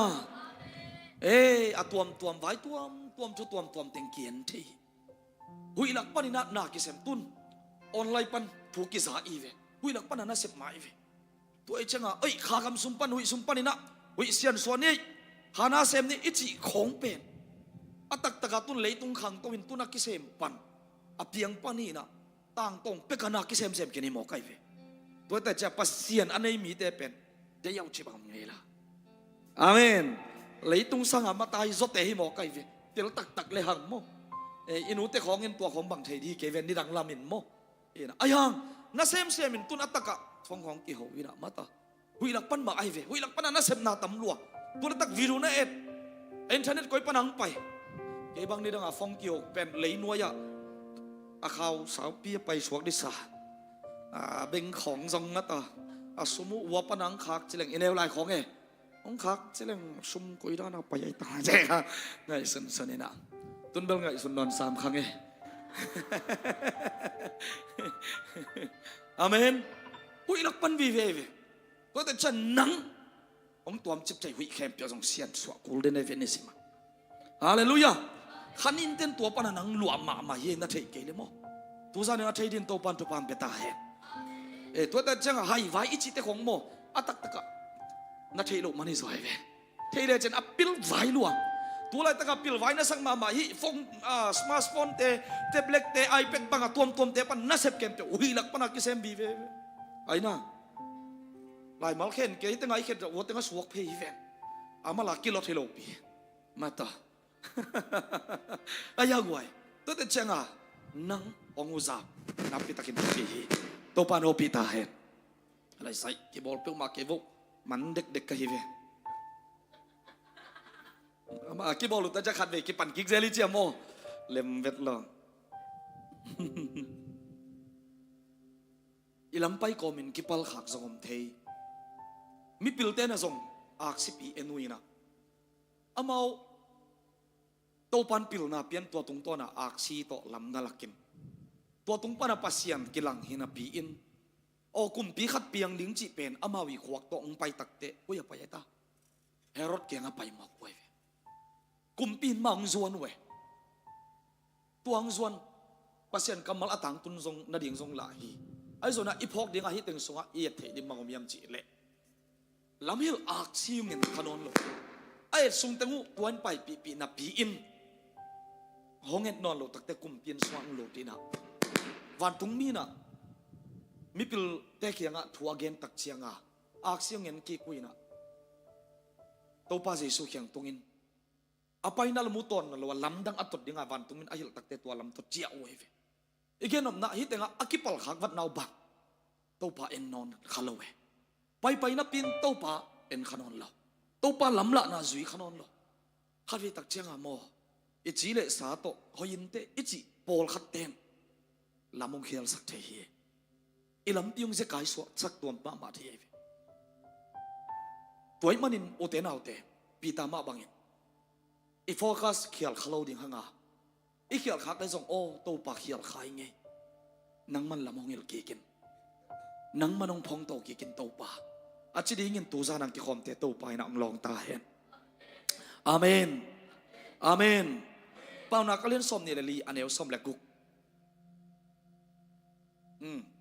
อะตัวมไว้ตัวมชุตัวมเต็งเกียนที่หุยหลักปันนี่นากิเซมตุนออนไลน์ปันผูกกิสาอีเวหุยหลักปันน่ะเสพมาอีเวตัวไอ้เจ้าข้ากำสุมปันหุยสุมปันนี่นะหุยเสียนส่วนนี้หานาเซมนี่อิจิของเป็นอัตักตะกาตุนเลยตุงขังตัวอินตุนักกิเซมปันอเปียงปันนี่นะต่างตรงเป็กนักกิเซมกินนี่หมอกไอเวตัวแต่จะปัสเซียนอันไหนมีแต่เป็นเดี๋ยวชิบังไงล่ะอาเมนเลยตุงสังอามาตายจดแต่ให้หมอไก่เวเดี๋ยวตักเลยหังโมอินุเตของเงินตัวของบังเทดีเกเวนนี่ดังลามินโมนะไอ้ยังน่าเซมมินตุนอัตตะกะฟองของกิโหวินะมาตาหุยหลักปันมาไอเวหุยหลักปันน่าเซมนาตำลัวตัวตักวิรุณเอ็ดอินเทอร์เน็ตก้อยปันหังไปเกบังนี่ดังฟองกิโหเป็นเลยนัวยะอาเขาสาวเปียไปสวกดิสาเบ่งของทรงนัตตาสมุวัวปนังคักจิเลงอินเอลไลของเอของคักจิเลงสมกุยด้านไปยัยตาใช่ครับไงสันนี่นะตุนเบลไงสุนนอน3 ครั้งเออาเมนหุยลักปันวีเวก็แต่ฉันนังองตัวมจิบใจหุยแคมเปียจงเสียนสวกูเดนเวนิสิมาฮาเลลูยาขันอินเตนตัวปนังหลวมมาเย็นนาเทเกลิโมตัวซาเนอาเทดินตัวปันเปตาเฮตัวแต่จังหายไว้อิจิเตของโมอัตักตะกะนาเทโลมันนี่สวยเว้เทเลจันอัปปิลไว้ลวงตัวไรตะกะปิลไว้นะสังมาฮิฟงสมาร์ทโฟนเตเบล็กเตไอแพดบังตัวเตปันน่าเสพเกมเตอุ้ยหลักปันกิเซมบีเวไอ้น่ะลายมาเข็นเกยตั้งไงเข็นวัวตั้งสวกเพย์เวนอามาลักกิโลเทโลปีมาตาไอ้ยากไว้ตัวแต่จังนังองอุซานับพิตากินที่ตัวปานโอปิตาเห็นอะไรใส่กีบอลเปิลมาเก็บมันเด็กกันฮิเวมากีบอลลุตจะขัดเวกีปันกิกเซลิเจียโมเล็มเวทลองอีลำไปก็มินกีปัลขักสงมเทยมีปิลเตนะสงอักซิปีเอนุยนะอามาตัวปันปิลนาเปลี่ยนตัวตรงตัวน่ะอักซีโตลำนั่นลักกินตัวตรงปนปัสยันกิลังหินาปีอินโอ้กุมปีขัดเปียงลิงจีเป็นอามาวิขวักตัวองไปตักเตะก็อย่าไปยัตาเฮรถเกียงไปมากเว้ยกุมปีนมังจวนเว้ยตัวอังจวนปัสยันกำมัลอตังตุนทรงนาดิ่งทรงลาฮีไอ้ส่วนน่ะอีพอกดิ่งอาฮิตึงทรงเอียดเทดิมังอมยำจีเละลำเฮลอักซิวเงินขนนลงไอ้ทรงตังูตัวนั้นไปปีนับปีอินห้องเงินนอนลงตักเตะกุมปีนสว่างลงที่น่ะวันตุงมีน่ะมิพิลเตะเขียงอ่ะทัวเกนตักเชียงอ่ะอักเสียงเงินกี่กุยน่ะ ตัวป้าเยซูเขียงตรงอินอภัยนั่นละมุตอนนั่นละว่าลำดังอัตตดิ่งอาวันตรงอินอายุตักเตตัวลำตัวเจียวเว้ยอีกแค่นมนะฮิตเองอากิปลขักวัดนาวบักตัวป้าเอ็นนอนขลเวไปนับปินตัวป้าเอ็นขนอนเราตัวป้าลำละน่าจุยขนอนเราข้าวิตักเจียงอาโมอีจีเลสาโตหอยินเตอีจีโปลขัดเต็มลำมงเขียลสักเทียอีลำติงจะกายสวดสักตัวป้ามาเทียตัวไอ้มันอินโอเตนเอาเตปีตามาบังอินอีโฟกัสเขียลขลาวดิ่งหางาอีเขียลขักได้ส่งโอตัวป้าเขียลขายไงนังมันละมงเอลกินนังมันองพองโตกินตัวป้าอาจจะได้ยินตัวซานังกิคอมเตตัวป้านังลองตาเห็นอาเมนอาเมนเป้านักก็เล่นส้มนี่เลยลีอันเอวส้มแหลกกุก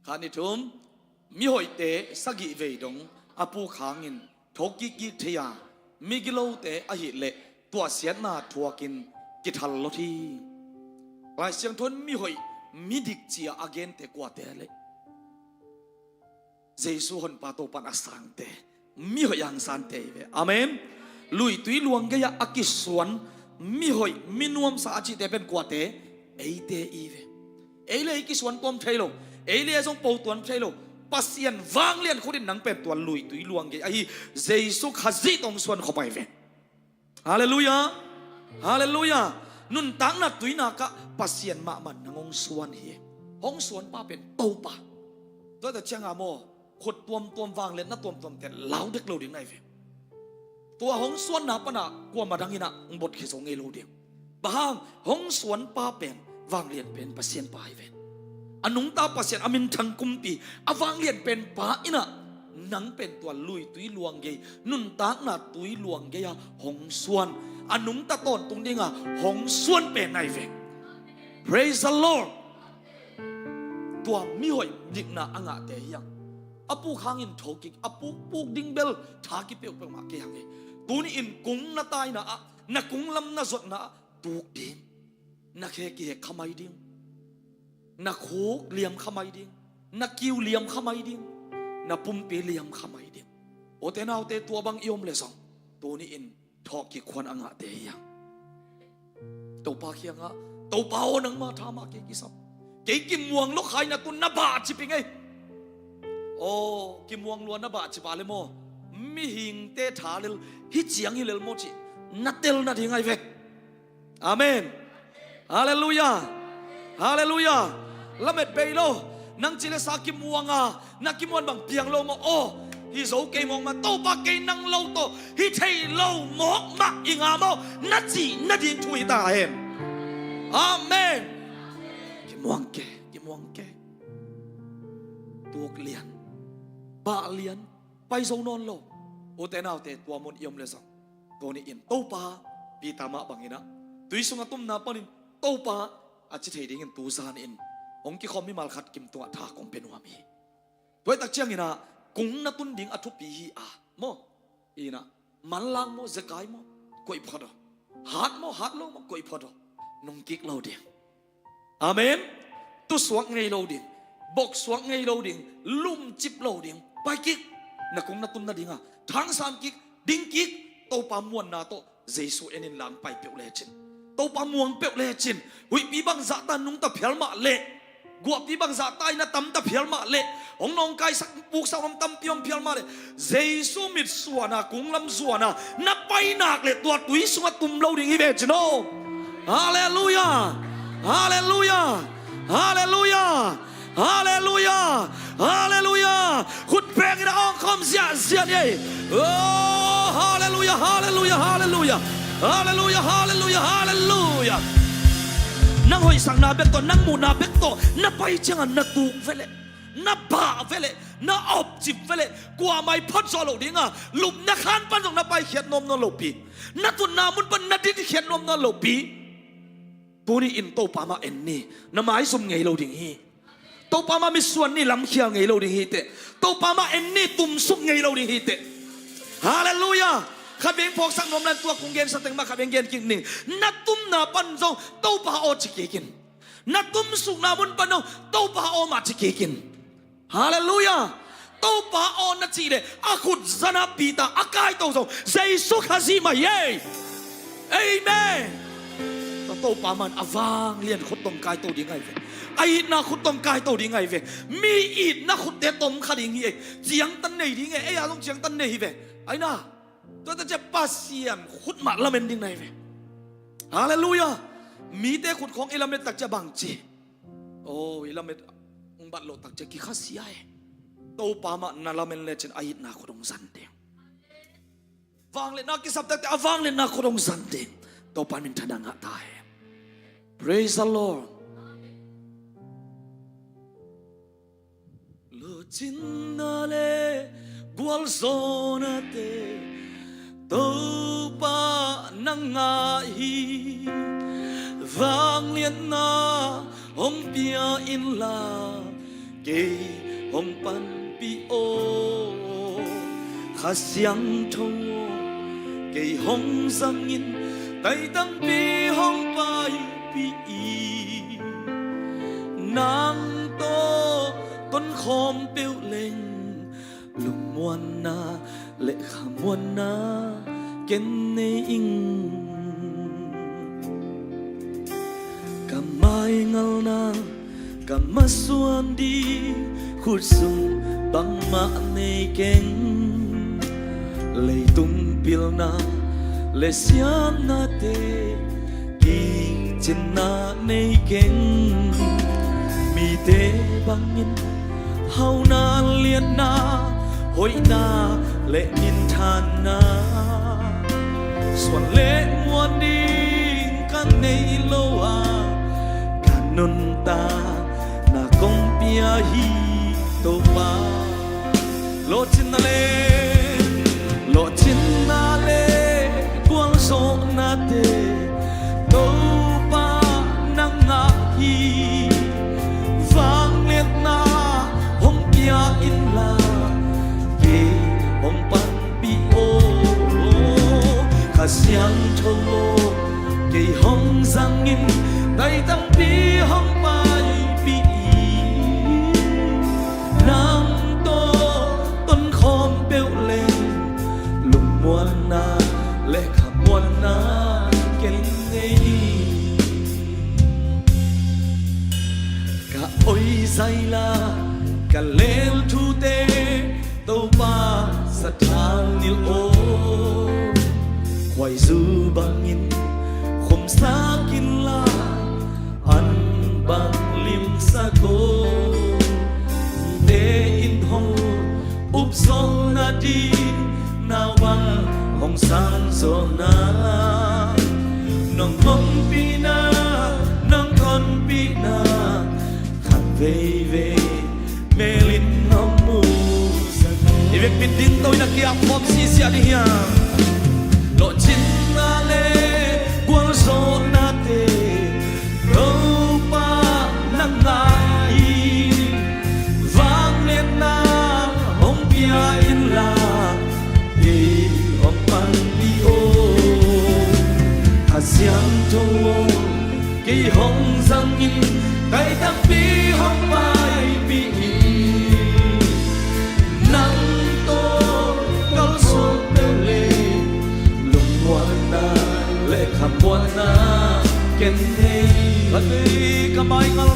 ขานิทุมมีหอยเตะสักิเวดงอาปูขางอินทกกิกิเทียมีกิโลเตะอหิเละตัวเสียนาทัวกินกิทัลโลทีลายเสียงทนมีหอยมีดิกเจียอาเกนเตกว่าเตะเลยเจสุฮอนปาโตปันอาสังเตมีหอยยังสันเตเวอาเมนลุยตุยลวงกะยาอากิสวนมีหอยมีนวมสาจิเตเป็นกว่าเตเอเตอีเวเอเลยกิสวนปอมเทโลเอเลยจงปูตัวเทโลปัสยันวางเลียนคนดินนังเป็นตัวลุยตุยลวงกะไอเจสุขจิตองส่วนเข้าไปเวฮาเลลูยาฮาเลลูยานุนตังนัดตุยนักะปัสยันมามันนังองส่วนเฮองส่วนป้าเป็นโตปะตัวแต่เชียงอาโมขดตัววางเลียนนัดตัวแต่เหลาเด็กเราดิ่งไงเวตัวหงสวนนับปนะกลัวมาดังนี้นะบทเขสงเอโลเดียงบางหงสวนป้าเป็นวางเลียนเป็นปัสยันป้าเวนอนุงตาปัสยันอามินทังกุมปีอวางเลียนเป็นป้าอินะนังเป็นตัวลุยตุยลวงเกยนุนตากนาตุยลวงเกยหงสวนอนุงตาต้นตรงนี้งะหงสวนเป็นไงเวน Praise the Lord ตัวมีหอยดิกนาอ่างเตียงอปูข้างอินโถกิอปูปูดิงเบลทากิเปียวเปียวมาเกียงเงตัวนี้อินกุ้งนาตายนะกุ้งลำนาสดนะตูกดิงนะเคกิขมายดิงนะโคกเหลี่ยมขมายดิงนะกิวเหลี่ยมขมายดิงนะปุ่มเปเหลี่ยมขมายดิงโอเตนาโอเตตัวบังยมเลยสองตัวนี้อินทอกิควันอ่างเตียงตัวปาเคียงตัวเปาหนังมาทามาเกกิสับเกกิมวงลูกใครนะตุนนาบาจิเป็นไงโอ้กิมวงล้วนนะบาจิบาเลโมมีหิงเตถาเลลฮิเจียงฮิเลลโมจินัดเตลนัดหิงไงเวอาเมนฮาเลลูยาฮาเลลูยาละเม็ดเบโลนังจิเลสากิมวงนักกิมวนบังเปียงโลโมโอฮิโซเกมองมาโตปากเกนังโลโตฮิเทโลโมมาอิงาโมนัดจีนัดยิงทุยตาเห็นอาเมนกิมวงเกตัวเลียนบาเลียนไปโซนอนโลโอเตนาเตตัวมุนยมเลสังตัวนี้อินโตปาปีตามะบังอินะตุยสุงตุมนาปนินโตปาอาจจะเทดิ้งตูซานอินองค์กิคอมมิมาลขัดกิมตัวทาคงเป็นวามีตัวตักเชียงอินะกุงนัตุนดิ้งอัทุปีฮีโมอีนะมันลังโมเซกายโมกุยพอดฮัดโลโมกุยพอดนงกิกเราเดียงอาเมนตุสวงไงเราเดียงบกสวงไงเราดิ่งลุ่มจิบเราดิ่งไปกิกนักคงนักตุนนัดดิ่งทั้งสามกิกดิ่งกิกโตปามวนนาโตเจสุเอ็นินหลังไปเปียวเลจินโตปามวงเปียวเลจินหุยปีบังซาตานุงตะเพียลมาเละกวบปีบังซาตายนะตำตะเพียลมาเละองนองกายสักปุกสักลำตำเพียมเพียลมาเละเจสุมิดส่วนกุงลำส่วนนับไปหนักเลยตัวตุยสุงตุมเราดิ่งอีเวจิโนฮาเลลูยาฮาเลลูยาฮาเลลูยาฮาเลลูยาฮาเลลูยาขุดเพลงในองค์คำเสียเนี่ยโอ้ฮาเลลูยาฮาเลลูยาฮาเลลูยาฮาเลลูยาฮาเลลูยาฮาเลลูยานั่งหอยสังนาเบกโตนั่งมูนาเบกโตน่าไปเชียงน่าตูกเวเลน่าบ้าเวเลน่าอบจิบเวเลกว่าไม่พัดโซโลดิ้งลุมนักขันปันส่งน่าไปเขียนนมนโลปีน่าตุนนามุนปันน่าดิเขียนนมนโลปีตัวนี้อินโตปามาเอ็นนี่น่าหมายสมไงเราดิ่งฮีโตปามามีส่วนนี่ลำเขียวไงเราดิ่งฮีเตโตปามาเอ็นนี่ตุ่มสุกไงเราดิ่งฮีเตฮาเลลูยาขับเบงพอกสังนมแลนตัวคงเย็นสตึงมาขับเบงเย็นกิ่งหนึ่งนัดตุ้มนาปันจงโตปาโอจิเกกินนัดตุ้มสุกนาบุญปันจงโตปาโอมาจิเกกินฮาเลลูยา tô pa on na chi le akut zana pita akai to so Jesus khazima ye amen tô pa man avang lian khut tom kai to di ngai ve ai na khut tom kai to di ngai ve mi it na khut te tom khading hi jiang tan nei di ngai ai a long jiang tan nei ve ai na to ta che pasian khut ma la men ding nai ve hallelujah mi te khut khong ilamet tak cha bang chi oh ilamet ung bat lo tak cha ki khasia e to pa ma na la men le chen ai na khudong san te wang le na ki sap tak avang le na khudong san te to pa min thadang ha ta hai praise the Lord lo chin na le gwal so na te to pa nang nga hi vang lian na hong pia in la ke hong pan pi o kha siang thong ke hong sang in tai tang pi hong pai pi i nang to ton khom piu leng lung muan na lệ khả muan na ken ne ing kamai ngal na kamasuan di khut sung bang ma ne ken lệ tung pil na lệ sian na te ki chen na ne ken mi te bangin hau na lian na hoi na lệ min than na xuân lệ muôn đi căn này lâu à cả nôn ta na công pia hi tô pa lộ chín na lệ quang số na te tô pa nang na hi vang liệt na hong pia in la hong pan pi o kha siang tho ke hong sang in dai tang pi hong pai pi nam to ton khom beu lên lung muan na le kha muan na ken nei ka oi sai la ka lel thu te tô pa sa thang nil o khoai du bang in khom sa kin la an bang lim sa ko te in hong up song na di na wang hong san so na nong hong pi na nong kon pi na khat ve ve melin hong mu việc biết tin tôi là kia phong si sia đi hiang lộ chín na le quang số na te đâu pa nang ngai vang lên na hong pia in la đi hong pan đi o hà xiang châu cái hong sang in tay tang pi hong pai pi muan na ken nei ati kamai ngal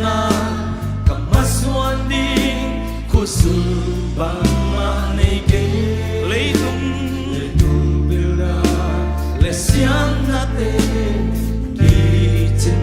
na kamaswan di khusu bang ma nei ke leitung bilda le siang na te ki chin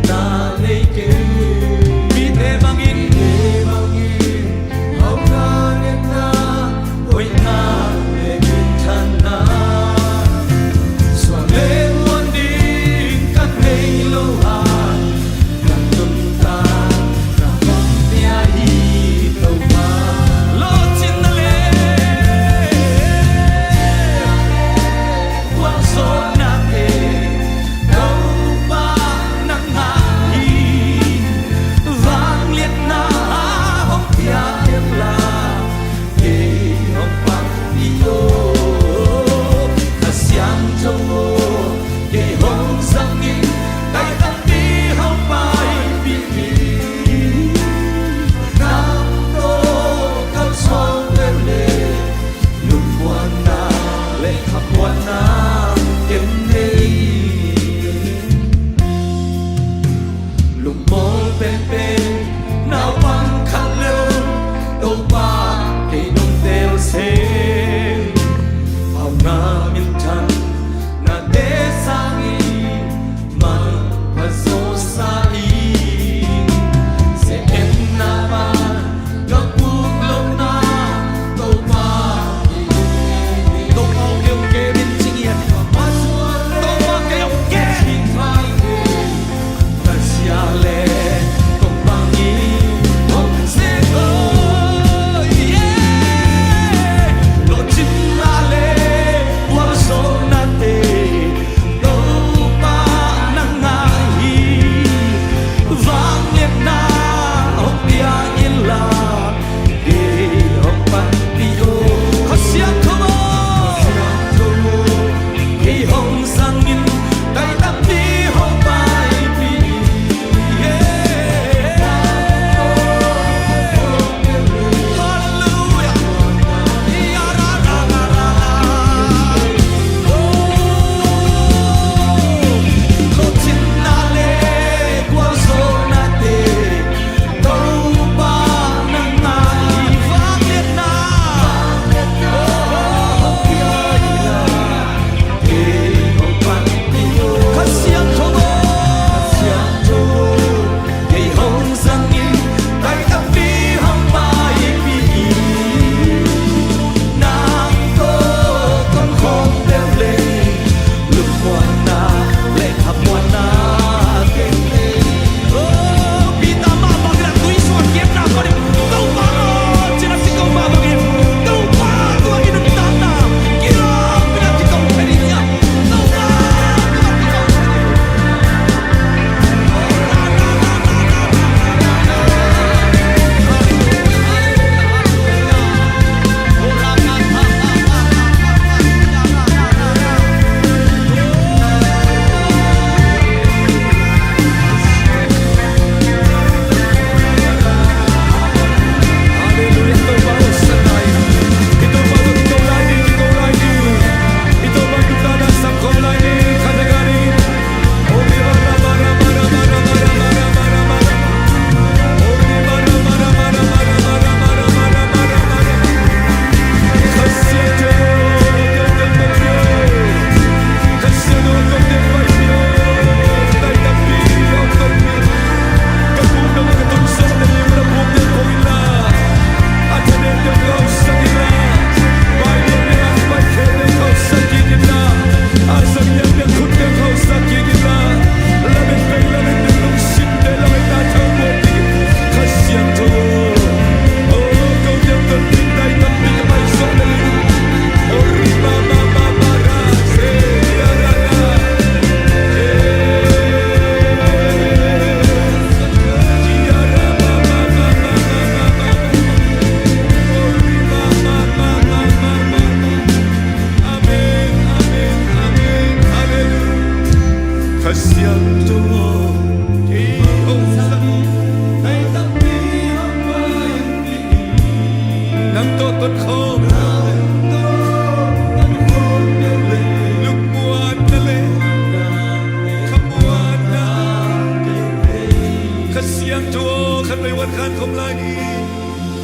siang Chúa khăn vềวันkhăn không lai đi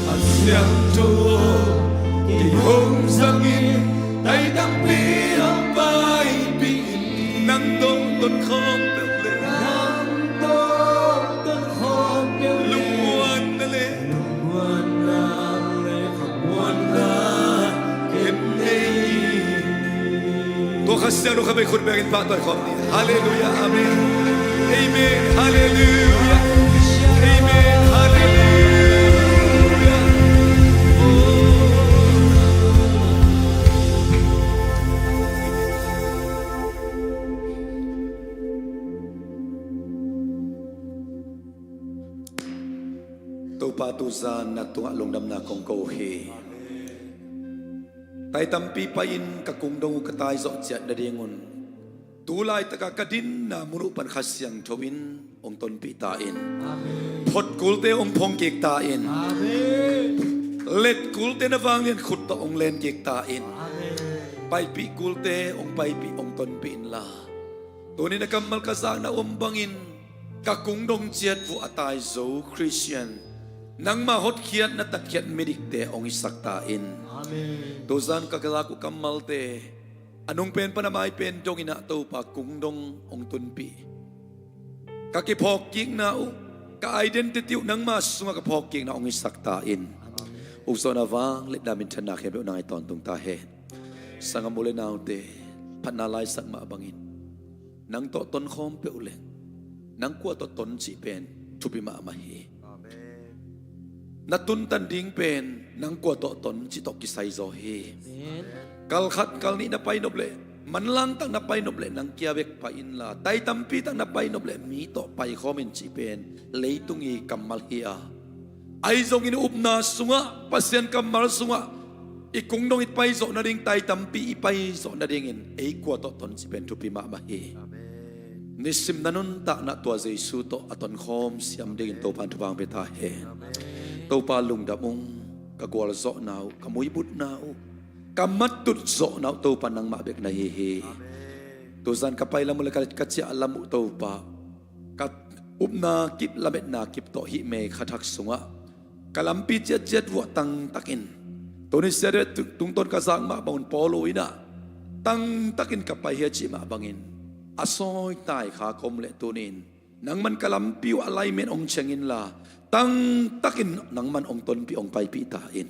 khăn siang Chúa kỳ hôm sang in tay đắm bi âm bay bi nắng đông tuần không được lệ nắng tô tuần khom kêu lung muôn đã lệ muôn nam lệ khóc muôn na em đây tua khăn siang đâu khăn về khuôn bèn in phạt tội khom đi Hallelujah Amen Amen Hallelujah Amen Hallelujah tu pa tu za na tu long dam na kong ko he tai tampi pa in ka kung dong ka tai zo chat da dingun tu lai ta ka kadin na muru pan khasyang thowin ong ton pi ta in phot kulte ong phong kek ta in let kulte na wang lian khut ta ong len kek ta in pai pi kulte ong pai pi ong ton pi in la tu ni na kamal ka za na bangin ka kung dong chat vu atai zo Christian nang ma hot khiat na tak khiat medik te ong isak ta in tu zan ka kala ku kamal te anong pen panamay pen jong ina to pa kung dong ong tun pi ka ki phok king na u ka identity nang ma sunga ka phok king na ong isak ta in u so na wang let na min thana khe be nai ton tung ta he sanga mule naw te phanna lai sak ma bangin nang to ton khom pe u le nang kwa to ton chi pen thu pi ma ma hi na tun tan ding pen nang kwa to ton chi to ki sai zo hi kal khat kal ni na pai noble man lang tang na pai noble nang kia bek pa in la tai tampi tang na pai noble mi to pai khomen chi pen leitungi kamal hia ai zong in upna sunga pasien kamal sunga ikung dong it pai zo na ding tai tampi i pai zo na ding in ei kwa to ton chi pen thu pi ma ma hi nisim nanun ta na to jesu to aton khom siam ding to pan thu bang pe ta he to pa lung da mung ka gwal zo nau ka mui but nau kamat tut zo nau to panang ma bek na hi hi to zan ka pai lam le ka chia lam to pa ka upna kip lamet na kip to hi me khathak sunga kalampi jet jet wa tang takin to ni sere tung ton ka sang ma bon polo ina tang takin ka pai hi chi ma bangin asoi tai kha kom le tunin nang man kalampi alignment ong chengin la tang takin nang man ong ton pi ong pai pi ta in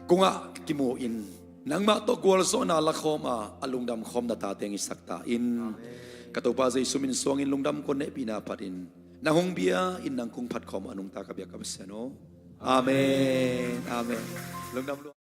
kunga kimo in nang ma to gwal so na la khoma alungdam khom na ta teng isakta in katopa jai sumin song in lungdam ko ne pina patin na hong bia in nang kung phat khom anung ta ka bia ka seno amen amen lungdam